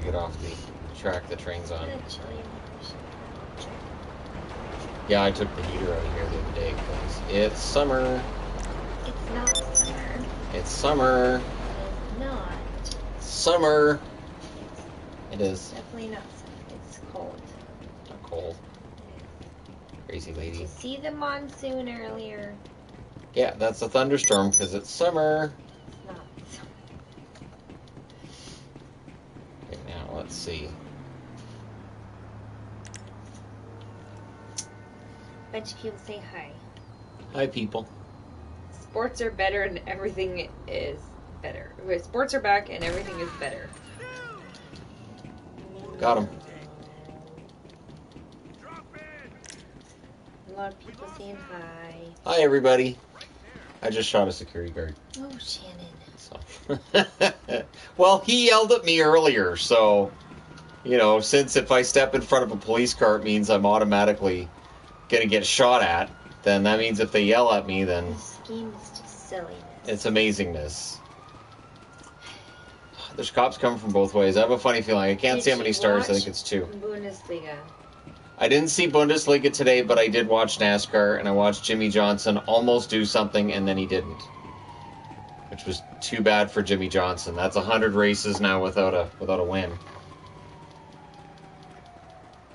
get off the track the train's on. It's chilly. Yeah, I took the heater out of here the other day because it's summer. It's not summer. It's summer. It's not. Summer. It is. Definitely not summer. It's cold. Not cold. Crazy Did lady. you see the monsoon earlier? Yeah, that's a thunderstorm because it's summer. It's not summer. Okay, now let's see. Bunch of people say hi. Hi, people. Sports are better and everything is better. Sports are back and everything is better. Got him. A lot of people saying hi. Hi, everybody. I just shot a security guard. Oh, Shannon. So. Well, he yelled at me earlier, so, you know, since if I step in front of a police car, it means I'm automatically going to get shot at, then that means if they yell at me, then This game is just silliness. it's amazingness. There's cops coming from both ways. I have a funny feeling. I can't Did see how many you stars. I watch think it's 2. Bundesliga. I didn't see Bundesliga today, but I did watch NASCAR, and I watched Jimmy Johnson almost do something, and then he didn't. Which was too bad for Jimmy Johnson. That's 100 races now without a win.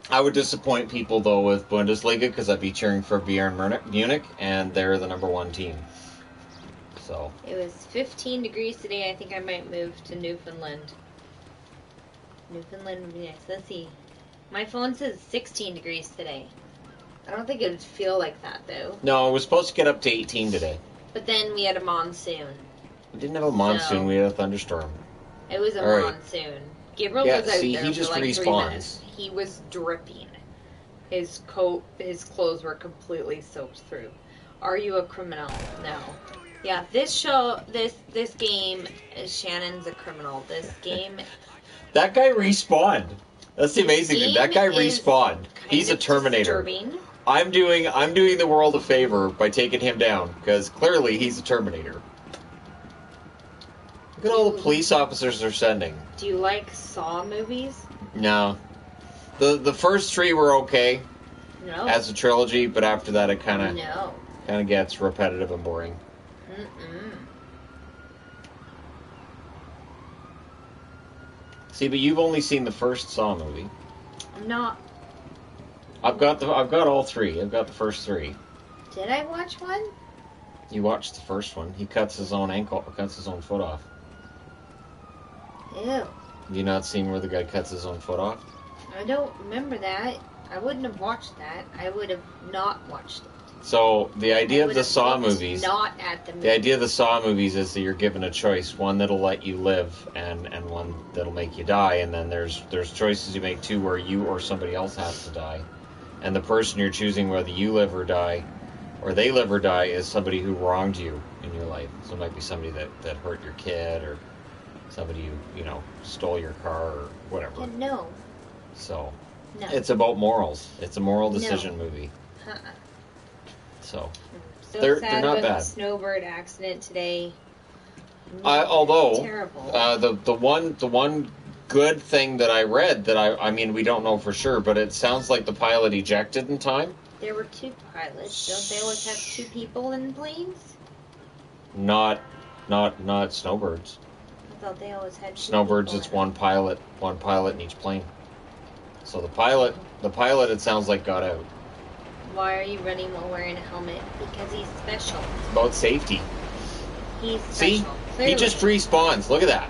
I would disappoint people, though, with Bundesliga, because I'd be cheering for Bayern Munich, and they're the number 1 team. So. It was 15 degrees today. I think I might move to Newfoundland. Newfoundland would be nice. Let's see. My phone says 16 degrees today. I don't think it would feel like that, though. No, it was supposed to get up to 18 today. But then we had a monsoon. We didn't have a monsoon, No. we had a thunderstorm. It was a All right. monsoon. Gabriel Yeah, was out see, there he for just like 3 respawns. minutes. He was dripping. His coat, his clothes were completely soaked through. Are you a criminal? No. Yeah, this game, Shannon's a criminal. This game. That guy respawned. That's the amazing thing. That guy respawned. He's a Terminator. Disturbing. I'm doing the world a favor by taking him down, because clearly he's a Terminator. Look at all the police officers they're sending. Do you like Saw movies? No. The first 3 were okay No. as a trilogy, but after that it kind No. of gets repetitive and boring. Mm-mm. See, but you've only seen the first Saw movie. I'm not. I've got all 3. I've got the first 3. Did I watch one? You watched the first one. He cuts his own foot off. Ew. You not seen where the guy cuts his own foot off? I don't remember that. I wouldn't have watched that. I would have not watched it. So the idea of the Saw movies, Not at the movie. the idea of the Saw movies is that you're given a choice, one that'll let you live, and one that'll make you die, and then there's choices you make too where you or somebody else has to die, and the person you're choosing whether you live or die, or they live or die, is somebody who wronged you in your life. So it might be somebody that hurt your kid, or somebody who stole your car or whatever. Yeah, no. So No. it's about morals. It's a moral No. decision movie. Uh-uh. So. So They're sad not about bad. the snowbird accident today. Although Terrible. the one good thing that I read that I mean we don't know for sure, but it sounds like the pilot ejected in time. There were 2 pilots. Don't they always have 2 people in planes? Not snowbirds. I thought they always had 2 Snowbirds, people it's in one pilot in each plane. So the pilot it sounds like got out. it. Why are you running while wearing a helmet? Because he's special. It's about safety. He's See, special. Clearly. he just respawns. Look at that.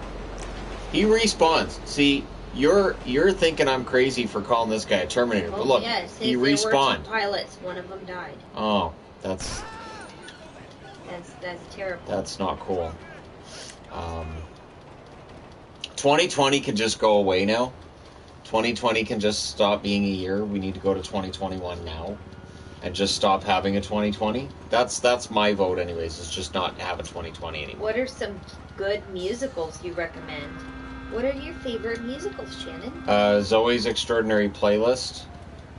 He respawns. See, you're thinking I'm crazy for calling this guy a Terminator, but look, yes, he there were 2 respawned. pilots. One of them died. Oh, that's That's terrible. That's not cool. 2020 can just go away now. 2020 can just stop being a year. We need to go to 2021 now, and just stop having a 2020. That's my vote, anyways. Is just not have a 2020 anymore. What are some good musicals you recommend? What are your favorite musicals, Shannon? Zoe's Extraordinary Playlist.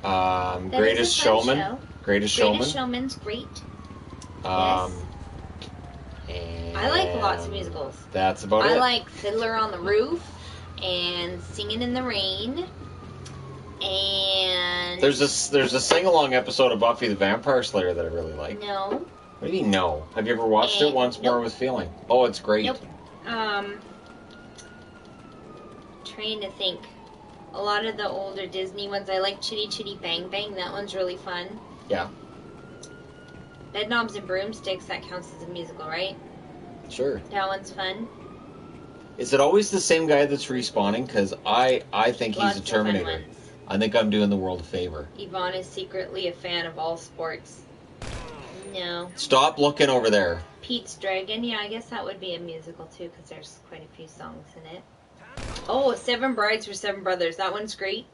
That Greatest is a fun Showman. show. Greatest Showman. Greatest Showman's great. Um, I like lots of musicals. That's about it. I like Fiddler on the Roof. and Singing in the Rain. And There's a sing-along episode of Buffy the Vampire Slayer that I really like. no. What do you mean no? Have you ever watched it once more with feeling? Oh, it's great. Nope. Trying to think. A lot of the older Disney ones, I like Chitty Chitty Bang Bang. That one's really fun. Yeah. Bedknobs and Broomsticks, that counts as a musical, right? Sure. That one's fun. Is it always the same guy that's respawning? Because I think Lots he's a of fun Terminator. ones. I think I'm doing the world a favor. Yvonne is secretly a fan of all sports. No. Stop looking over there. Pete's Dragon, yeah, I guess that would be a musical too, because there's quite a few songs in it. Oh, Seven Brides for Seven Brothers. That one's great.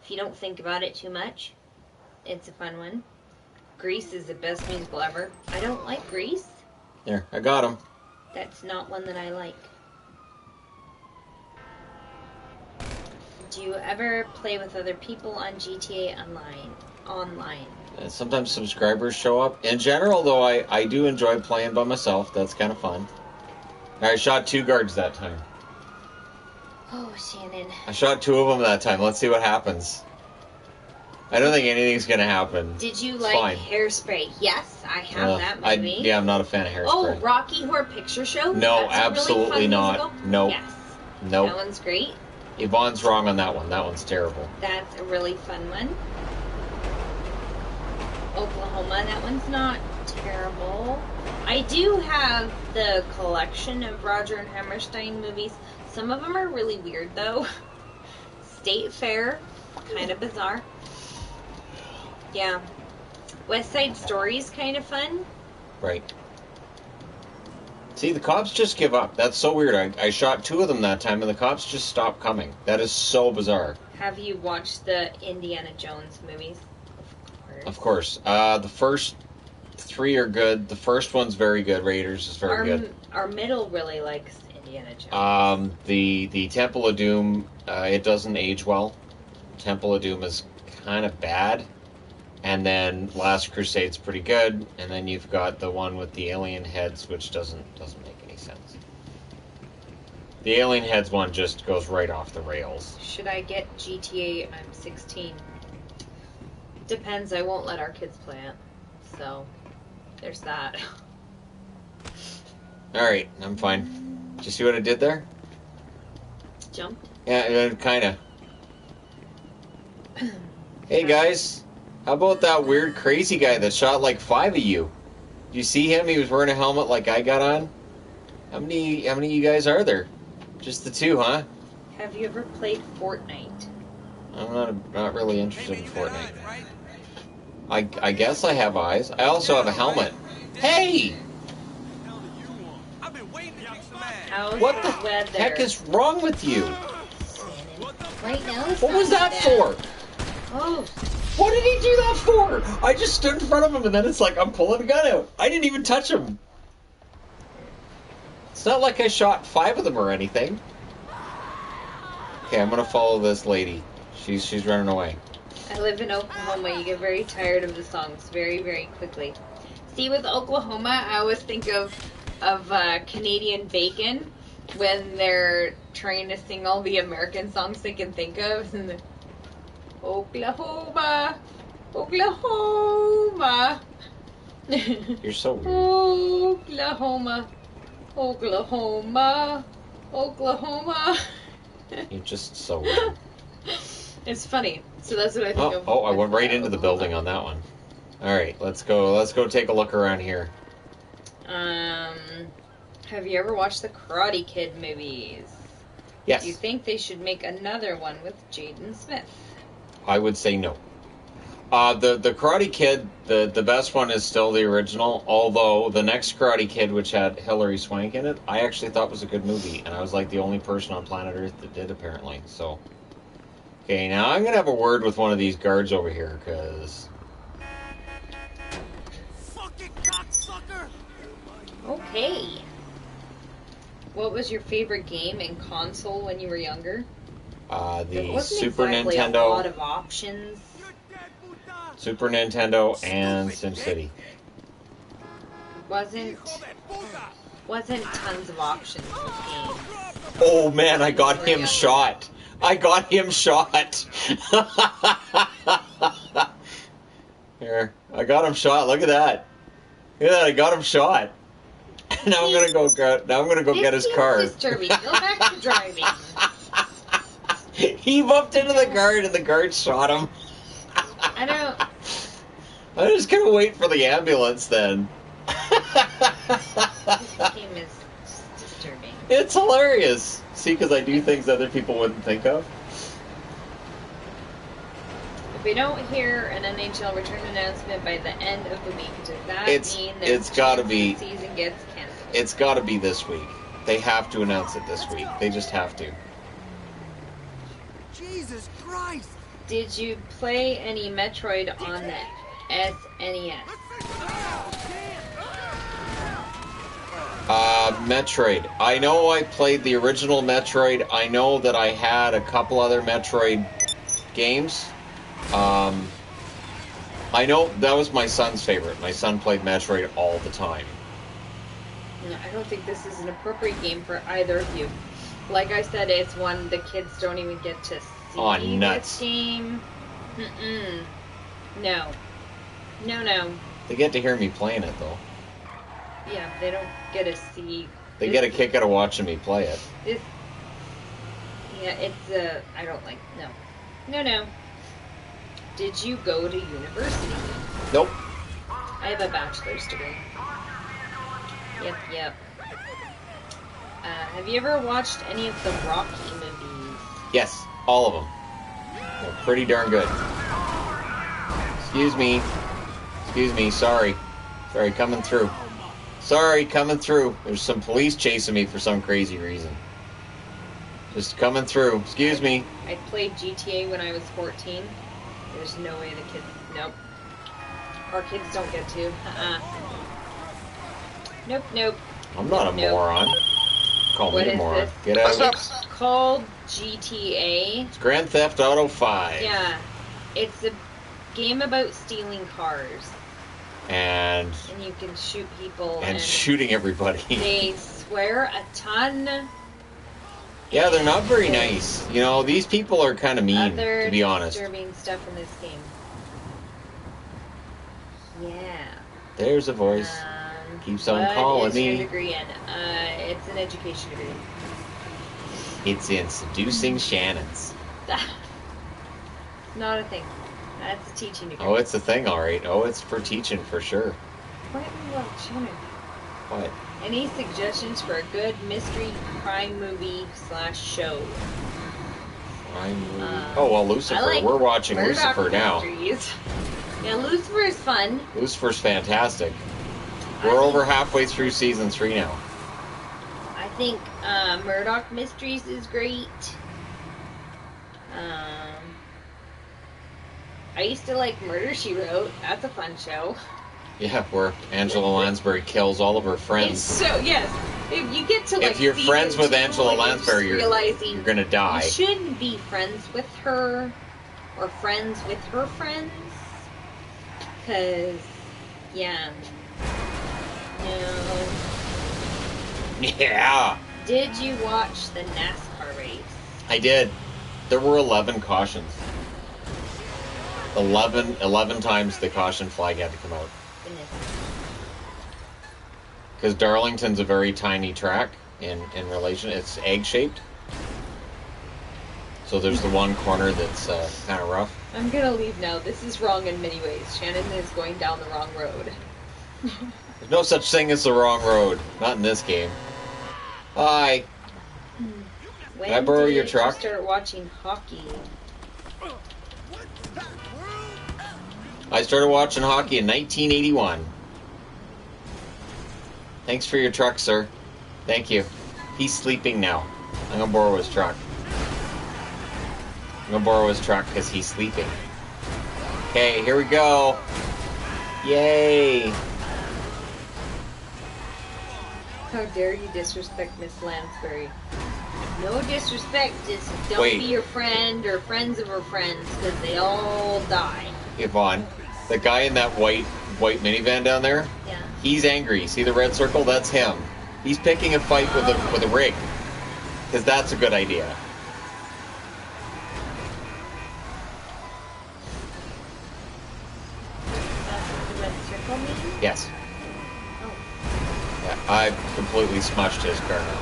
If you don't think about it too much, it's a fun one. Grease is the best musical ever. I don't like Grease. There, I got him. That's not one that I like. Do you ever play with other people on GTA Online? Sometimes subscribers show up. In general, though, I do enjoy playing by myself. That's kind of fun. I shot 2 guards that time. Oh, Shannon. I shot 2 of them that time. Let's see what happens. I don't think anything's going to happen. Did you It's like fine. Hairspray? Yes, I have that movie. Yeah, I'm not a fan of Hairspray. Oh, Rocky Horror Picture Show? No, That's a absolutely really fun not. musical. Nope. Yes. Nope. That one's great. Yvonne's wrong on that one. That one's terrible. That's a really fun one. Oklahoma, that one's not terrible. I do have the collection of Roger and Hammerstein movies. Some of them are really weird, though. State Fair, kind of bizarre. Yeah. West Side Story's kind of fun. Right. See, the cops just give up. That's so weird. I shot 2 of them that time, and the cops just stopped coming. That is so bizarre. Have you watched the Indiana Jones movies? Of course. The first 3 are good. The first one's very good. Raiders is very good. Our middle really likes Indiana Jones. The Temple of Doom, it doesn't age well. Temple of Doom is kind of bad. And then Last Crusade's pretty good. And then you've got the one with the alien heads, which doesn't make any sense. The alien heads one just goes right off the rails. Should I get GTA? I'm 16. Depends. I won't let our kids play it. So, there's that. Alright, I'm fine. Did you see what I did there? Jumped? Yeah, kind of. Hey guys, how about that weird crazy guy that shot like 5 of you? Do you see him? He was wearing a helmet like I got on. How many of you guys are there? Just the 2, huh? Have you ever played Fortnite? I'm not really interested in Fortnite. I guess I have eyes. I also have a helmet. Hey! How's What the weather? heck is wrong with you? Right now? It's What not was that bad. for? Oh, What did he do that for? I just stood in front of him and then it's like I'm pulling a gun out. I didn't even touch him. It's not like I shot 5 of them or anything. Okay, I'm gonna follow this lady. She's running away. I live in Oklahoma. You get very tired of the songs very, very quickly. See, with Oklahoma, I always think of Canadian Bacon when they're trying to sing all the American songs they can think of. And the, Oklahoma, Oklahoma. You're so weird. Oklahoma, Oklahoma, Oklahoma. You're just so weird. It's funny. So that's what I think of. Oh, I went right into the building on that one. Alright, let's go take a look around here. Have you ever watched the Karate Kid movies? Yes. Do you think they should make another one with Jaden Smith? I would say no. The Karate Kid, the best one is still the original, although the next Karate Kid, which had Hilary Swank in it, I actually thought was a good movie, and I was like the only person on planet Earth that did, apparently, so. Okay, now I'm gonna have a word with one of these guards over here, because... Fucking cocksucker! Okay. What was your favorite game and console when you were younger? There The wasn't Super exactly Nintendo... a lot of options. You're dead, Buddha! Super Nintendo and SimCity. Wasn't Call that Buddha! wasn't tons of options in the game. Oh man, I got him shot. I got him shot. Here, I got him shot. Look at that. Look at that. I got him shot. Now I'm gonna go. Now I'm gonna go get his car. This game's disturbing. Go back to driving. He bumped into the guard, and the guard shot him. I don't. I'm just gonna wait for the ambulance then. This game is disturbing. It's hilarious. See, because I do things other people wouldn't think of. If we don't hear an NHL return announcement by the end of the week, does that mean it's gotta be. the season gets canceled? It's got to be this week. They have to announce it this week. They just have to. Jesus Christ! Did you play any Metroid on the SNES? Metroid. I know I played the original Metroid. I know that I had a couple other Metroid games. I know that was my son's favorite. My son played Metroid all the time. No, I don't think this is an appropriate game for either of you. Like I said, it's one the kids don't even get to see Oh, nuts. this game. No. No. They get to hear me playing it, though. Yeah, they don't get to see. They get a kick out of watching me play it. This. Yeah, it's I don't like. No. Did you go to university? Nope. I have a bachelor's degree. Yep. Have you ever watched any of the Rocky movies? Yes, all of them. They're pretty darn good. Excuse me, sorry, coming through. There's some police chasing me for some crazy reason. Just coming through. Excuse me. I played GTA when I was 14. There's no way the kids... Nope. Our kids don't get to. Nope. I'm not a moron. Call me a moron. This? Get out. It's called GTA. It's Grand Theft Auto 5. Yeah. It's a game about stealing cars. And you can shoot people. And shooting everybody. They swear a ton. Yeah, they're not very nice. You know, these people are kind of mean, to be honest. Disturbing stuff in this game. Yeah. There's a voice. Keeps on calling me. What is your degree in? It's an education degree. It's in seducing Shannons. Not a thing. That's a teaching degree. Oh, it's a thing, all right. Oh, it's for teaching for sure. What about Shannon? What? Any suggestions for a good mystery crime movie / show? Crime movie? Oh, well, Lucifer. Like we're watching Murdoch Lucifer now. Mysteries. Yeah, Lucifer is fun. Lucifer's fantastic. We're over halfway through season 3 now. I think Murdoch Mysteries is great. I used to like Murder, She Wrote. That's a fun show. Yeah, where Angela Lansbury kills all of her friends. It's so, yes. If you get to, like, if you're friends with Angela Lansbury, you're gonna die. You shouldn't be friends with her or friends with her friends. Because, yeah. No. Yeah. Did you watch the NASCAR race? I did. There were 11 cautions. 11 times the caution flag had to come out. Because Darlington's a very tiny track in relation. It's egg-shaped. So there's the one corner that's kind of rough. I'm going to leave now. This is wrong in many ways. Shannon is going down the wrong road. There's no such thing as the wrong road. Not in this game. Hi. When Can I borrow your did truck? you start watching hockey? I started watching hockey in 1981. Thanks for your truck, sir. Thank you. He's sleeping now. I'm gonna borrow his truck. I'm gonna borrow his truck because he's sleeping. Okay, here we go. Yay! How dare you disrespect Miss Lansbury? No disrespect, just don't Wait. be your friend or friends of her friends, because they all die. Yvonne, the guy in that white minivan down there, Yeah. he's angry. See the red circle? That's him. He's picking a fight with a rig. Because that's a good idea. That's what the red circle means? Yes. Oh. Yeah, I've completely smushed his car now.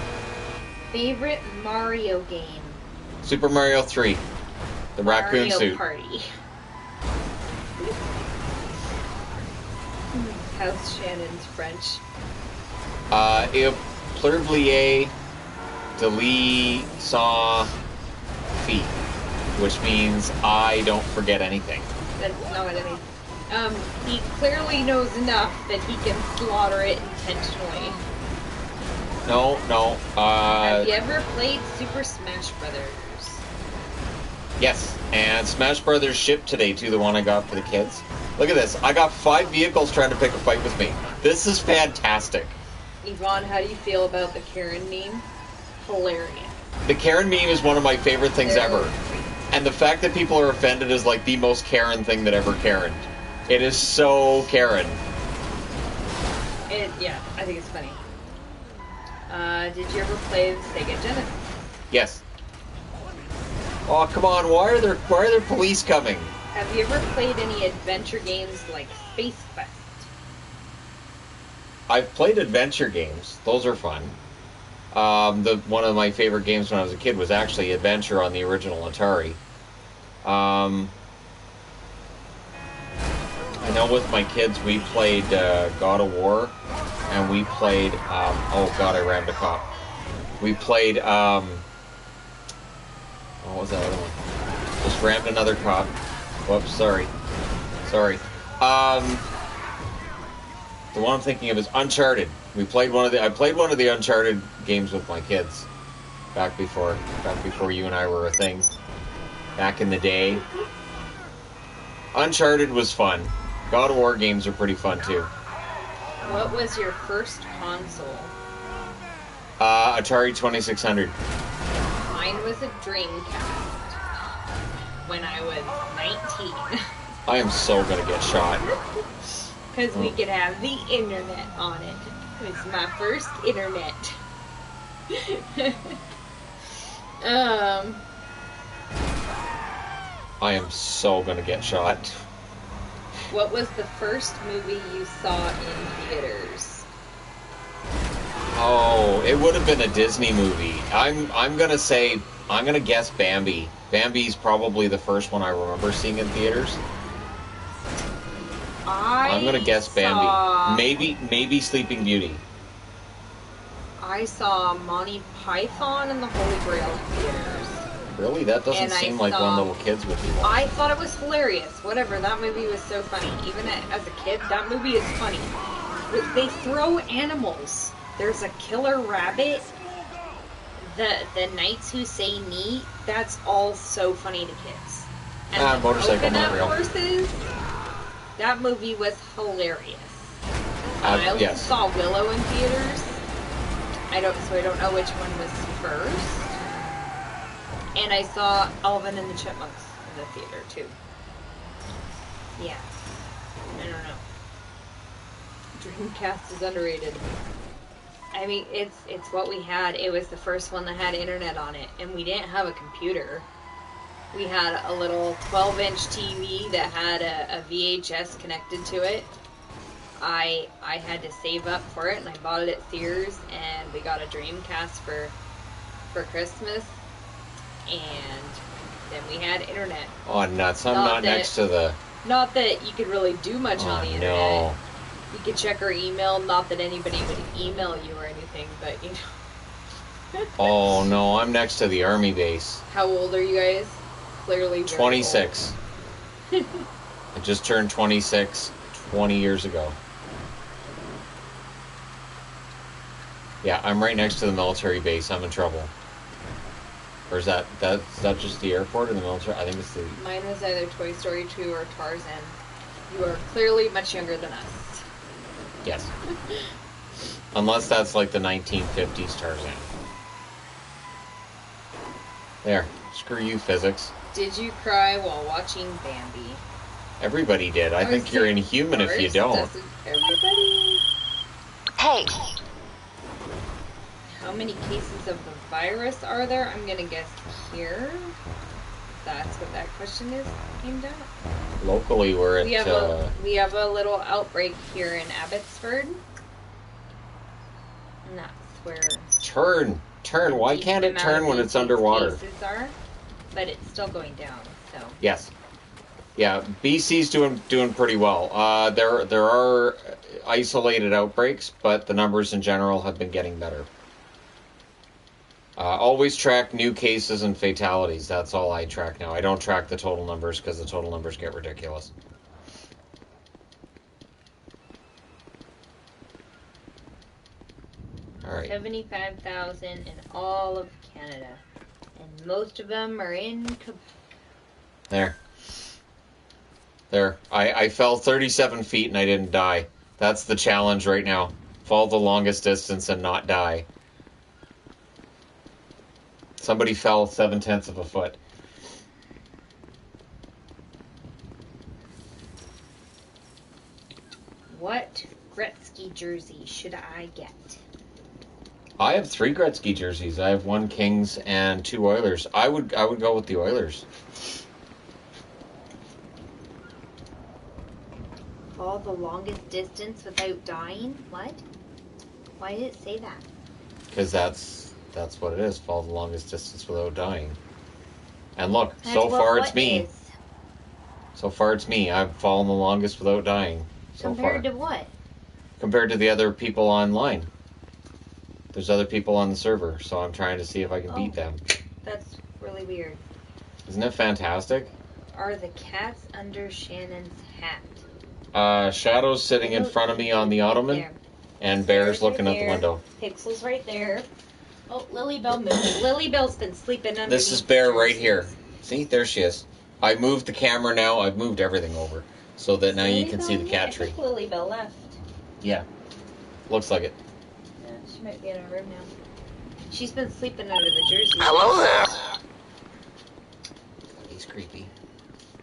Favorite Mario game? Super Mario 3. The raccoon Mario suit. Party. How's Shannon's French? Il pleublier de lit sans fi, which means I don't forget anything. That's not what I mean. He clearly knows enough that he can slaughter it intentionally. No. Have you ever played Super Smash Brothers? Yes, and Smash Brothers shipped today too, the one I got for the kids. Look at this. I got 5 vehicles trying to pick a fight with me. This is fantastic. Yvonne, how do you feel about the Karen meme? Hilarious. The Karen meme is one of my favorite things ever. And the fact that people are offended is like the most Karen thing that ever Karened. It is so Karen. Yeah, I think it's funny. Did you ever play the Sega Genesis? Yes. Oh, come on. Why are there police coming? Have you ever played any adventure games like Space Quest? I've played adventure games. Those are fun. One of my favorite games when I was a kid was actually Adventure on the original Atari. I know with my kids we played God of War, and we played. Oh God, I rammed a cop. We played. What was that other one? Just rammed another cop. Whoops, sorry. The one I'm thinking of is Uncharted. I played one of the Uncharted games with my kids back before you and I were a thing. Back in the day. Uncharted was fun. God of War games are pretty fun too. What was your first console? Atari 2600. Mine was a Dreamcast when I was 19. I am so gonna get shot. Because we could have the internet on it. It was my first internet. I am so gonna get shot. What was the first movie you saw in theaters? Oh, it would have been a Disney movie. I'm gonna guess Bambi. Bambi's probably the first one I remember seeing in theaters. I'm gonna guess Bambi. Maybe Sleeping Beauty. I saw Monty Python and the Holy Grail in theaters. Really? That doesn't And I seem like saw- one little kids would be watching. I thought it was hilarious. Whatever, that movie was so funny. Even as a kid, that movie is funny. They throw animals. There's a killer rabbit. The Knights Who Say Neat. That's all so funny to kids. And the Motorcycle coconut Not Real. horses. That movie was hilarious. I also Yes. saw Willow in theaters. I don't know which one was first. And I saw Alvin and the Chipmunks in the theater too. Yeah. I don't know. Dreamcast is underrated. I mean, it's what we had. It was the first one that had internet on it, and we didn't have a computer. We had a little 12-inch TV that had a VHS connected to it. I had to save up for it, and I bought it at Sears, and we got a Dreamcast for Christmas, and then we had internet. Oh, nuts. I'm Not not that- next to the... Not that you could really do much Oh, on the internet. no. You could check our email, not that anybody would email you or anything, but you know. Oh, no. I'm next to the army base. How old are you guys? Clearly very 26. I just turned 26 20 years ago. Yeah, I'm right next to the military base. I'm in trouble. Or is that just the airport or the military? I think it's the... old. Mine was either Toy Story 2 or Tarzan. You are clearly much younger than us. Yes. Unless that's like the 1950s Tarzan. There. Screw you, physics. Did you cry while watching Bambi? Everybody did. I think you're inhuman if you don't. Doesn't everybody? Hey, How many cases of the virus are there? I'm gonna guess here. That's what that question is aimed at. Locally, we're at. We have a little outbreak here in Abbotsford. And that's where Turn. Why can't it turn when it's underwater? Cases are, but it's still going down. So. Yes. Yeah, BC's doing pretty well. There are isolated outbreaks, but the numbers in general have been getting better. Always track new cases and fatalities. That's all I track now. I don't track the total numbers because the total numbers get ridiculous. All right. 75,000 in all of Canada, and most of them are in. There. I fell 37 feet and I didn't die. That's the challenge right now. Fall the longest distance and not die. Somebody fell 7/10 of a foot. What Gretzky jersey should I get? I have 3 Gretzky jerseys. I have 1 Kings and 2 Oilers. I would go with the Oilers. Fall the longest distance without dying? What? Why did it say that? Because that's what it is. Fall the longest distance without dying. And look, That's so far what it's me. is. So far it's me. I've fallen the longest without dying. Compared to what? Compared to the other people online. There's other people on the server, so I'm trying to see if I can beat them. That's really weird. Isn't it fantastic? Are the cats under Shannon's hat? Shadow's sitting in front of me on the ottoman, There. and Bear's Sarah's looking right out the there. window. Pixel's right there. Oh, Lily Bell moved. Lily Bell's been sleeping under. This is Bear right here. See, there she is. I moved the camera now. I've moved everything over so that now you can see the cat tree. Lily Bell left. Yeah, looks like it. Yeah, she might be in her room now. She's been sleeping under the jersey. Hello there. He's creepy.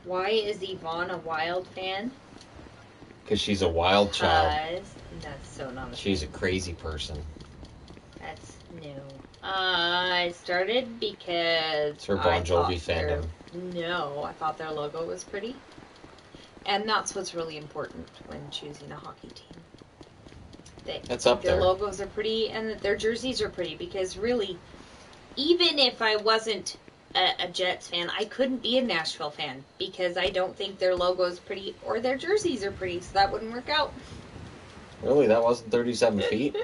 Why is Yvonne a Wild fan? Because she's a wild child. That's so not. She's a crazy person. That's new. I started because It's her Bon Jovi fandom. No, I thought their logo was pretty. And that's what's really important when choosing a hockey team. That's up their there. logos are pretty and that their jerseys are pretty because really, even if I wasn't a Jets fan, I couldn't be a Nashville fan because I don't think their logo is pretty or their jerseys are pretty, so that wouldn't work out. Really? That wasn't 37 feet?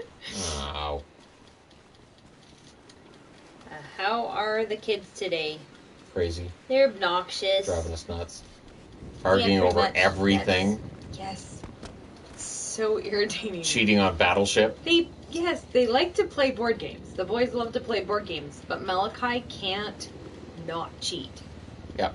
Wow. How are the kids today? Crazy. They're obnoxious. Driving us nuts. Arguing pretty over much, everything. Yes. So irritating. Cheating on Battleship. They like to play board games. The boys love to play board games, but Malachi can't not cheat. Yep.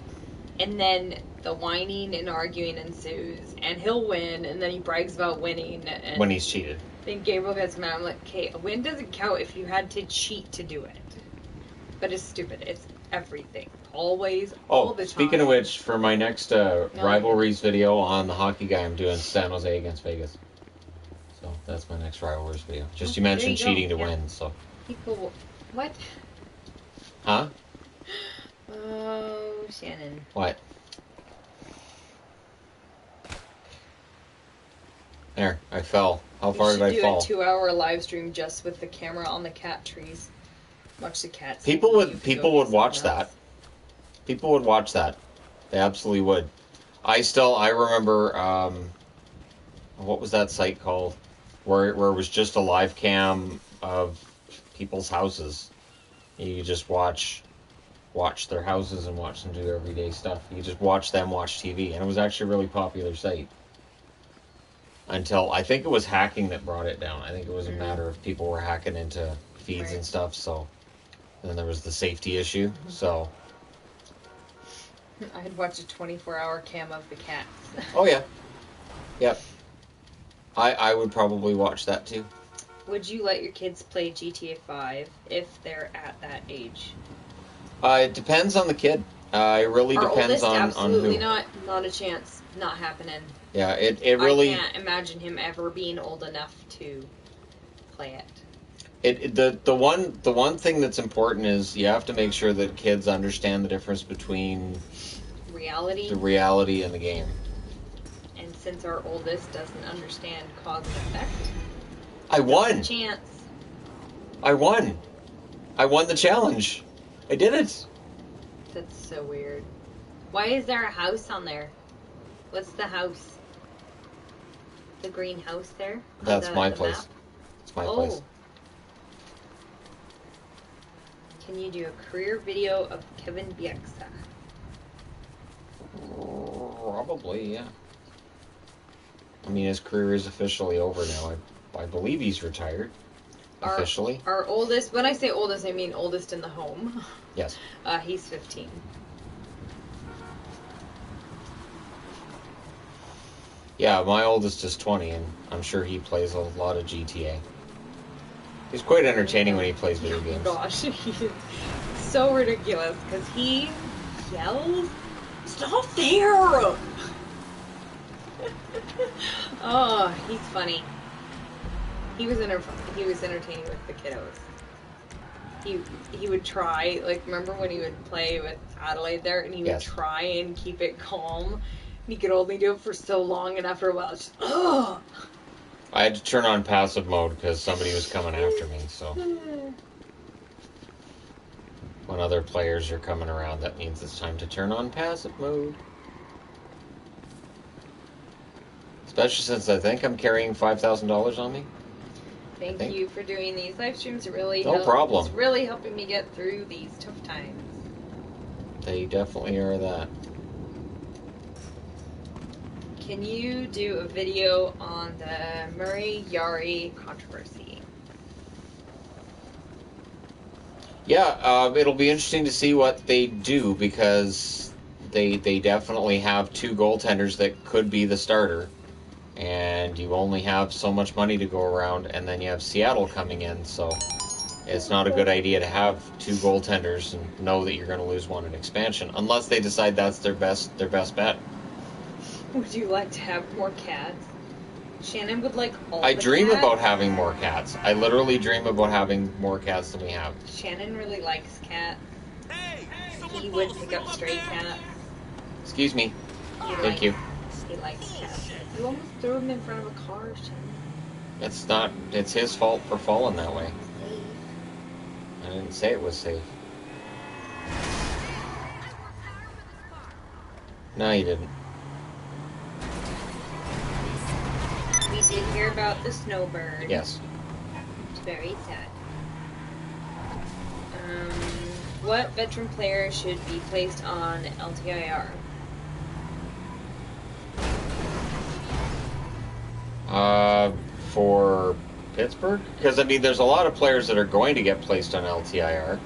And then the whining and arguing ensues, and he'll win, and then he brags about winning. And When he's cheated. then Gabriel gets mad. I'm like, okay, a win doesn't count if you had to cheat to do it. But it's stupid. It's everything. Always, all the time. Speaking of which, for my next rivalries video on the hockey guy, I'm doing San Jose against Vegas. So that's my next rivalries video. Just you mentioned there you cheating go. to Yeah. win, so. People, what? Huh? Oh, Shannon. What? There, I fell. How far did I fall? You should do a 2-hour live stream just with the camera on the cat trees. Watch the cats. People would watch that. People would watch that. They absolutely would. I remember, what was that site called? Where it was just a live cam of people's houses. You could just watch their houses and watch them do their everyday stuff. You could just watch them watch TV. And it was actually a really popular site. Until, I think it was hacking that brought it down. I think it was a matter of people were hacking into feeds and stuff, so. And then there was the safety issue, so. I'd watch a 24-hour cam of the cats. Oh, yeah. Yep. I would probably watch that, too. Would you let your kids play GTA 5 if they're at that age? It depends on the kid. It really Our depends oldest, on absolutely who. not a chance. Not happening. Yeah, it really. I can't imagine him ever being old enough to play it. The one thing that's important is you have to make sure that kids understand the difference between Reality. the reality and the game. And since our oldest doesn't understand cause and effect, I won. chance. I won. I won the challenge. I did it. That's so weird. Why is there a house on there? What's the house? The green house there? On That's my the place. map? It's my Oh. place. Can you do a career video of Kevin Bieksa? Probably, yeah. I mean, his career is officially over now. I believe he's retired. Officially. Our oldest, when I say oldest, I mean oldest in the home. Yes. He's 15. Yeah, my oldest is 20, and I'm sure he plays a lot of GTA. He's quite entertaining when he plays video games. Gosh, he's so ridiculous because he yells, "Stop there!" Oh, he's funny. He was entertaining with the kiddos. He would try, like, remember when he would play with Adelaide there, and he would Yes. try and keep it calm. He could only do it for so long, and after a while, it's just, ugh. I had to turn on passive mode because somebody was coming after me, so when other players are coming around, that means it's time to turn on passive mode. Especially since I think I'm carrying $5,000 on me. Thank you for doing these live streams. It really No helps. problem. It's really helping me get through these tough times. They definitely are that. Can you do a video on the Murray Yari controversy? Yeah, it'll be interesting to see what they do because they definitely have two goaltenders that could be the starter. And you only have so much money to go around, and then you have Seattle coming in, so it's not a good idea to have two goaltenders and know that you're going to lose one in expansion, unless they decide that's their best bet. Would you like to have more cats? Shannon would like all I the dream cats. about having more cats. I literally dream about having more cats than we have. Shannon really likes cats. Hey, someone He would follow pick up someone. stray cats. Excuse me. He Thank you. He likes cats. You almost threw him in front of a car, Shannon. It's his fault for falling that way. I didn't say it was safe. No, you didn't. We did hear about the snowbird. Yes. It's very sad. What veteran player should be placed on LTIR? For Pittsburgh? Because, I mean, there's a lot of players that are going to get placed on LTIR.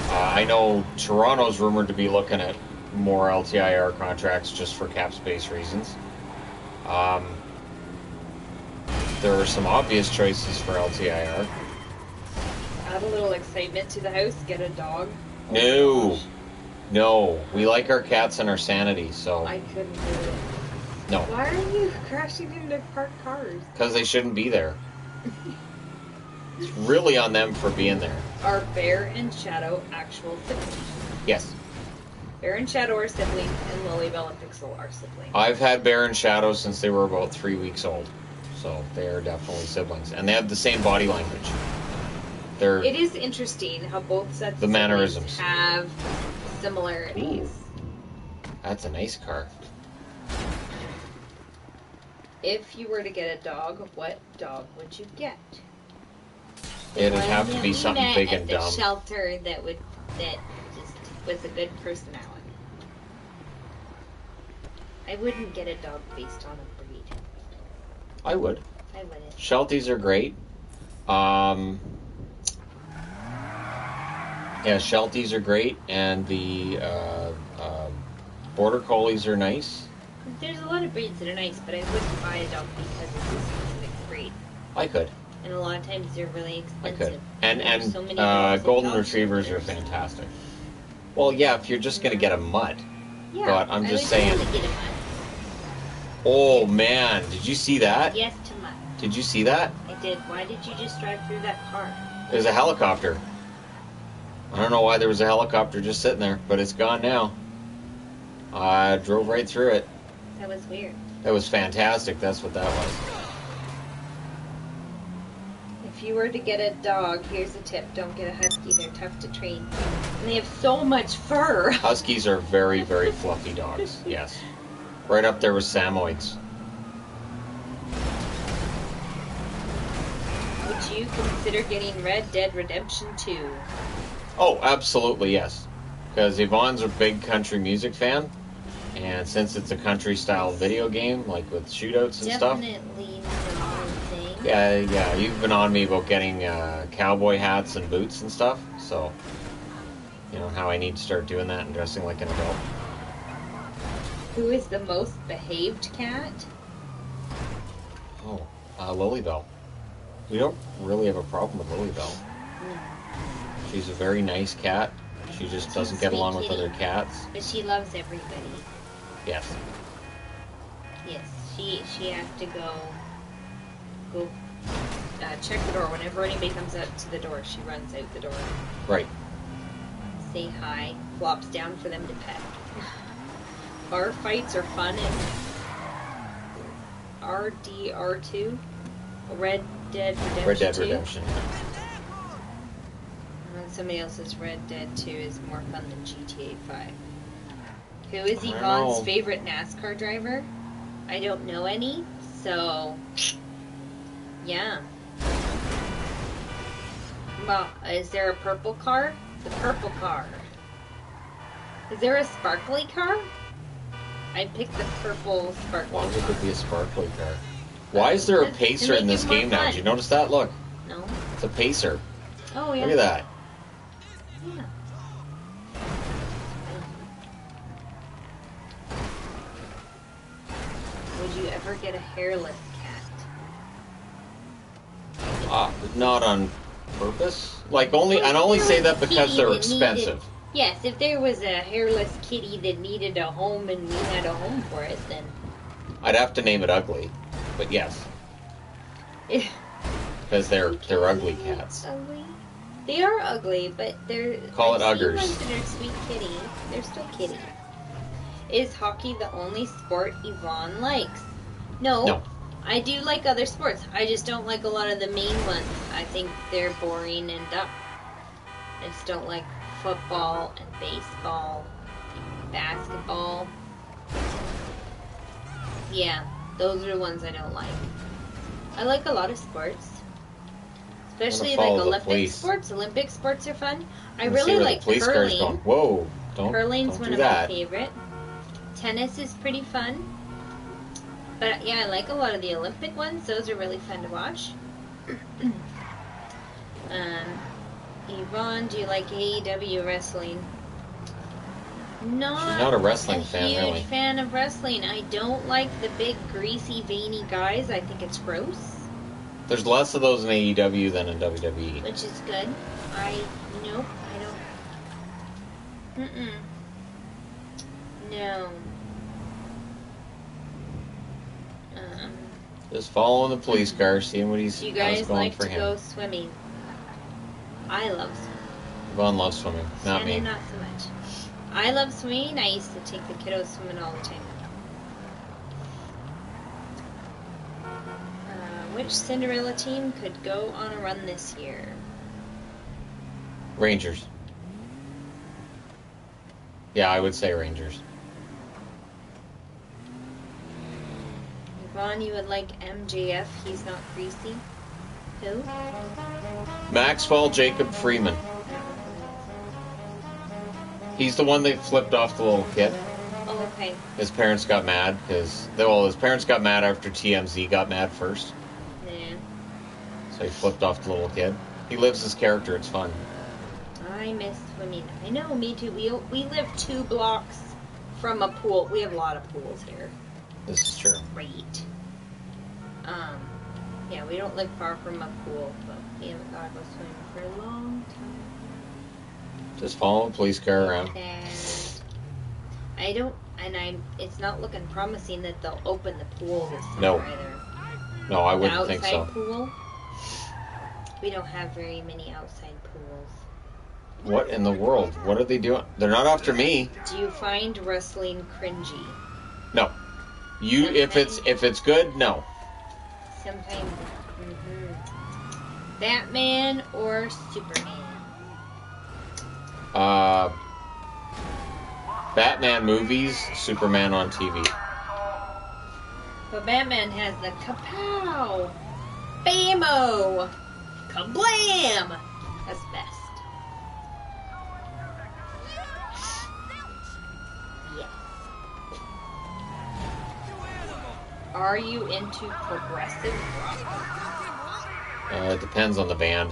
I know Toronto's rumored to be looking at more LTIR contracts just for cap space reasons. There are some obvious choices for LTIR. Add a little excitement to the house. Get a dog. No. We like our cats and our sanity, so I couldn't do it. no. Why are you crashing into parked cars? Because they shouldn't be there. It's really on them for being there. Are Bear and Shadow actual siblings? Yes. Bear and Shadow are siblings, and Lilybell and Pixel are siblings. I've had Bear and Shadow since they were about 3 weeks old. So they are definitely siblings. And they have the same body language. They're It is interesting how both sets The of siblings mannerisms. have similarities. That's a nice car. If you were to get a dog, what dog would you get? It'd One have to that be we something met big at and the dumb. shelter that just was a good personality. I wouldn't get a dog based on a breed. I would. I wouldn't. Shelties are great. Yeah, Shelties are great, and the Border Collies are nice. There's a lot of breeds that are nice, but I wouldn't buy a dog because it's a specific breed. I could. And a lot of times they're really I expensive. could. And There's so many dogs at Golden dog Retrievers are shelters. fantastic. Well, yeah, if you're just going to get a mutt. Yeah, But I'm I just would saying- totally get a mutt. Oh, man. Did you see that? Yes to mutt. Did you see that? I did. Why did you just drive through that car? There's a helicopter. I don't know why there was a helicopter just sitting there, but it's gone now. I drove right through it. That was weird. That was fantastic. That's what that was. If you were to get a dog, here's a tip. Don't get a husky. They're tough to train. And they have so much fur. Huskies are very, very fluffy dogs. Yes. Right up there with Samoyeds. Would you consider getting Red Dead Redemption 2? Oh, absolutely, yes. Because Yvonne's a big country music fan. And since it's a country-style video game, like with shootouts and stuff. Definitely not a thing. Yeah, you've been on me about getting cowboy hats and boots and stuff. So, you know how I need to start doing that and dressing like an adult. Who is the most behaved cat? Oh, Lilybell. We don't really have a problem with Lilybell. She's a very nice cat. She just doesn't get along with other cats. But she loves everybody. Yes. Yes, she has to go check the door. Whenever anybody comes up to the door, she runs out the door. Right. Say hi, flops down for them to pet. Bar fights are fun in RDR2, Red Dead Redemption 2. Red Dead Redemption. And somebody else says Red Dead 2 is more fun than GTA 5. Who is I don't Yvonne's know. favorite NASCAR driver? I don't know any, so yeah. Well, is there a purple car? The purple car. Is there a sparkly car? I'd pick the purple sparkly Why would car. there be a sparkly car? Why is there a To pacer make in this it more game now? fun. Did you notice that? Look, No? it's a pacer. Oh, yeah. Look at that. Yeah. Would you ever get a hairless cat? Not on purpose. Like I'd only say that because they're expensive. Yes, if there was a hairless kitty that needed a home and we had a home for it, then I'd have to name it ugly, but yes, because they're ugly cats. Ugly. They are ugly, but they're Call it I've seen uggers. ones that are sweet kitty. They're still kitty. Is hockey the only sport Yvonne likes? No. I do like other sports. I just don't like a lot of the main ones. I think they're boring and dumb. I just don't like football and baseball, basketball. Yeah, those are the ones I don't like. I like a lot of sports. Especially like follow the Olympic police. sports. Olympic sports are fun. I Let's see really where like the police car's curling. going. Whoa! Curling's don't one do of that. my favorite. Tennis is pretty fun. But yeah, I like a lot of the Olympic ones. Those are really fun to watch. Yvonne, do you like AEW wrestling? She's not a wrestling fan, huge really. fan of wrestling. I don't like the big, greasy, veiny guys. I think it's gross, There's less of those in AEW than in WWE. which is good. Nope, I don't. No. Just following the police car, seeing what he's Do you how's guys going like for to him. go swimming? I love swimming. Yvonne loves swimming, not Shannon, me. not so much. I love swimming. I used to take the kiddos swimming all the time. Which Cinderella team could go on a run this year? Rangers. Yeah, I would say Rangers. Yvonne, you would like MJF. He's not greasy. Who? Maxwell Jacob Freeman. He's the one that flipped off the little kid. Oh, okay. His parents got mad because his parents got mad after TMZ got mad first, Nah. so he flipped off the little kid. He lives his character. It's fun. I miss swimming. I know, me too. We live 2 blocks from a pool. We have a lot of pools here. This is true. Great. Yeah, we don't live far from a pool, but we haven't got to go swimming for a long time. Just follow the police car around. It's not looking promising that they'll open the pool this summer No. either. No, I The wouldn't think outside so. pool? We don't have very many outside pools. What in the world? What are they doing? They're not after me. Do you find wrestling cringy? No. You, if it's good, no. Sometimes. Batman or Superman? Batman movies, Superman on TV. But Batman has the kapow! Bamo! Kablam! That's best. Yes. Are you into progressive rock? It depends on the band.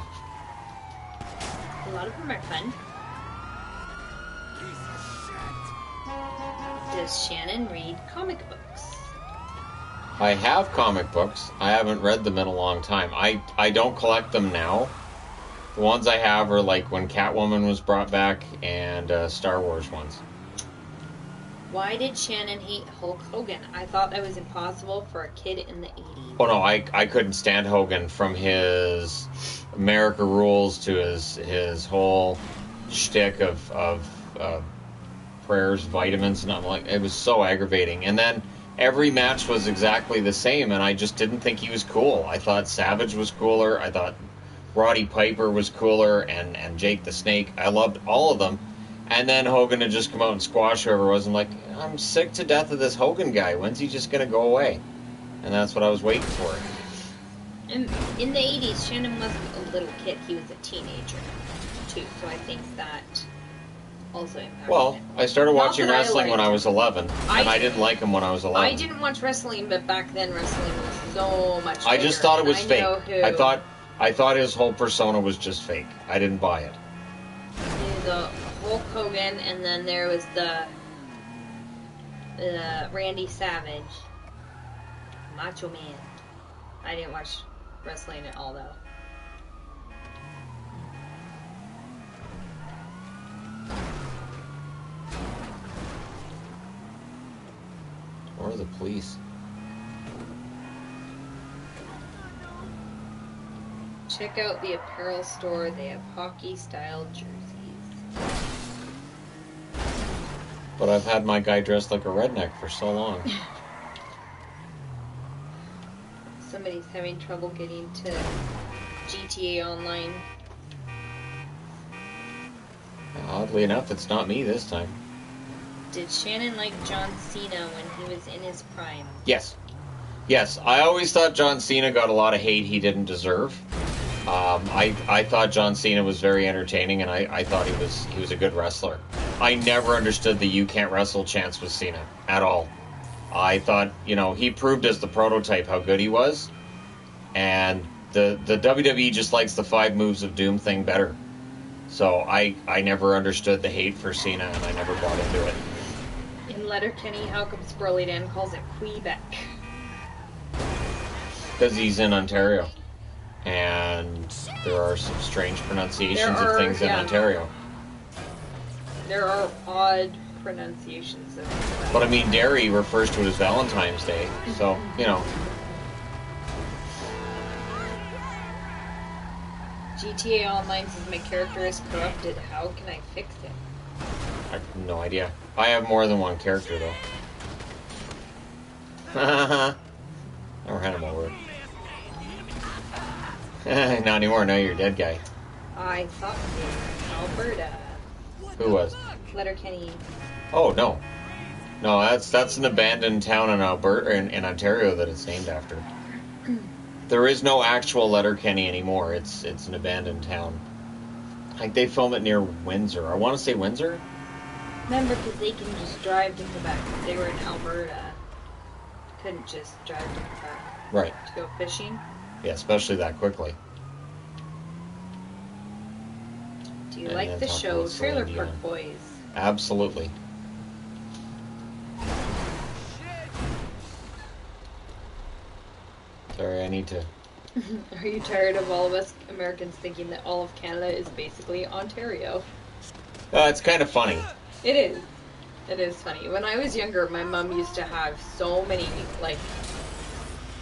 A lot of them are fun. Does Shannon read comic books? I have comic books. I haven't read them in a long time. I don't collect them now. The ones I have are like when Catwoman was brought back and Star Wars ones. Why did Shannon hate Hulk Hogan? I thought that was impossible for a kid in the 80s. Oh no, I couldn't stand Hogan, from his America Rules to his whole shtick of prayers, vitamins, and I'm like, it was so aggravating. And then every match was exactly the same, and I just didn't think he was cool. I thought Savage was cooler. I thought Roddy Piper was cooler, and Jake the Snake. I loved all of them. And then Hogan had just come out and squash whoever it was. I'm like, I'm sick to death of this Hogan guy. When's he just going to go away? And that's what I was waiting for. In the 80s, Shannon wasn't a little kid. He was a teenager, too. So I think that also impacted Well, it. I started Not watching that I wrestling when liked I was 11, and I didn't like him when I was 11. I didn't watch wrestling, but back then wrestling was so much I bigger, just thought it and was I fake. know who I thought his whole persona was just fake. I didn't buy it. knew the Hulk Hogan, and then there was the Randy Savage, Macho Man. I didn't watch wrestling at all, though. Or the police. Check out the apparel store. They have hockey-style jerseys. But I've had my guy dressed like a redneck for so long. Somebody's having trouble getting to GTA Online. Oddly enough, it's not me this time. Did Shannon like John Cena when he was in his prime? Yes. Yes, I always thought John Cena got a lot of hate he didn't deserve. I thought John Cena was very entertaining, and I thought he was a good wrestler. I never understood the "you can't wrestle" chants with Cena at all. I thought, he proved as the prototype how good he was, and the WWE just likes the 5 moves of doom thing better. So I never understood the hate for Cena, and I never bought into it. In Letterkenny, how come Burley Dan calls it Quebec? Because he's in Ontario, and there are some strange pronunciations of things in Ontario. There are odd pronunciations of that. But I mean, Derry refers to it as Valentine's Day, so, GTA Online says my character is corrupted. How can I fix it? I have no idea. I have more than one character, though. Never had him over. Not anymore, now you're a dead guy. I thought it was Alberta. Who was? Letterkenny. Oh, no. No, that's an abandoned town in Alberta, in Ontario, that it's named after. There is no actual Letterkenny anymore. It's an abandoned town. Like, they film it near Windsor. I want to say Windsor? Remember, because they can just drive to Quebec. They were in Alberta. Couldn't just drive to Quebec. Right. To go fishing. Yeah, especially that quickly. Do you And like then the talk show about Trailer Celine Park Dion. Boys? Absolutely. Sorry, I need to... Are you tired of all of us Americans thinking that all of Canada is basically Ontario? It's kind of funny. It is. It is funny. When I was younger, my mom used to have so many,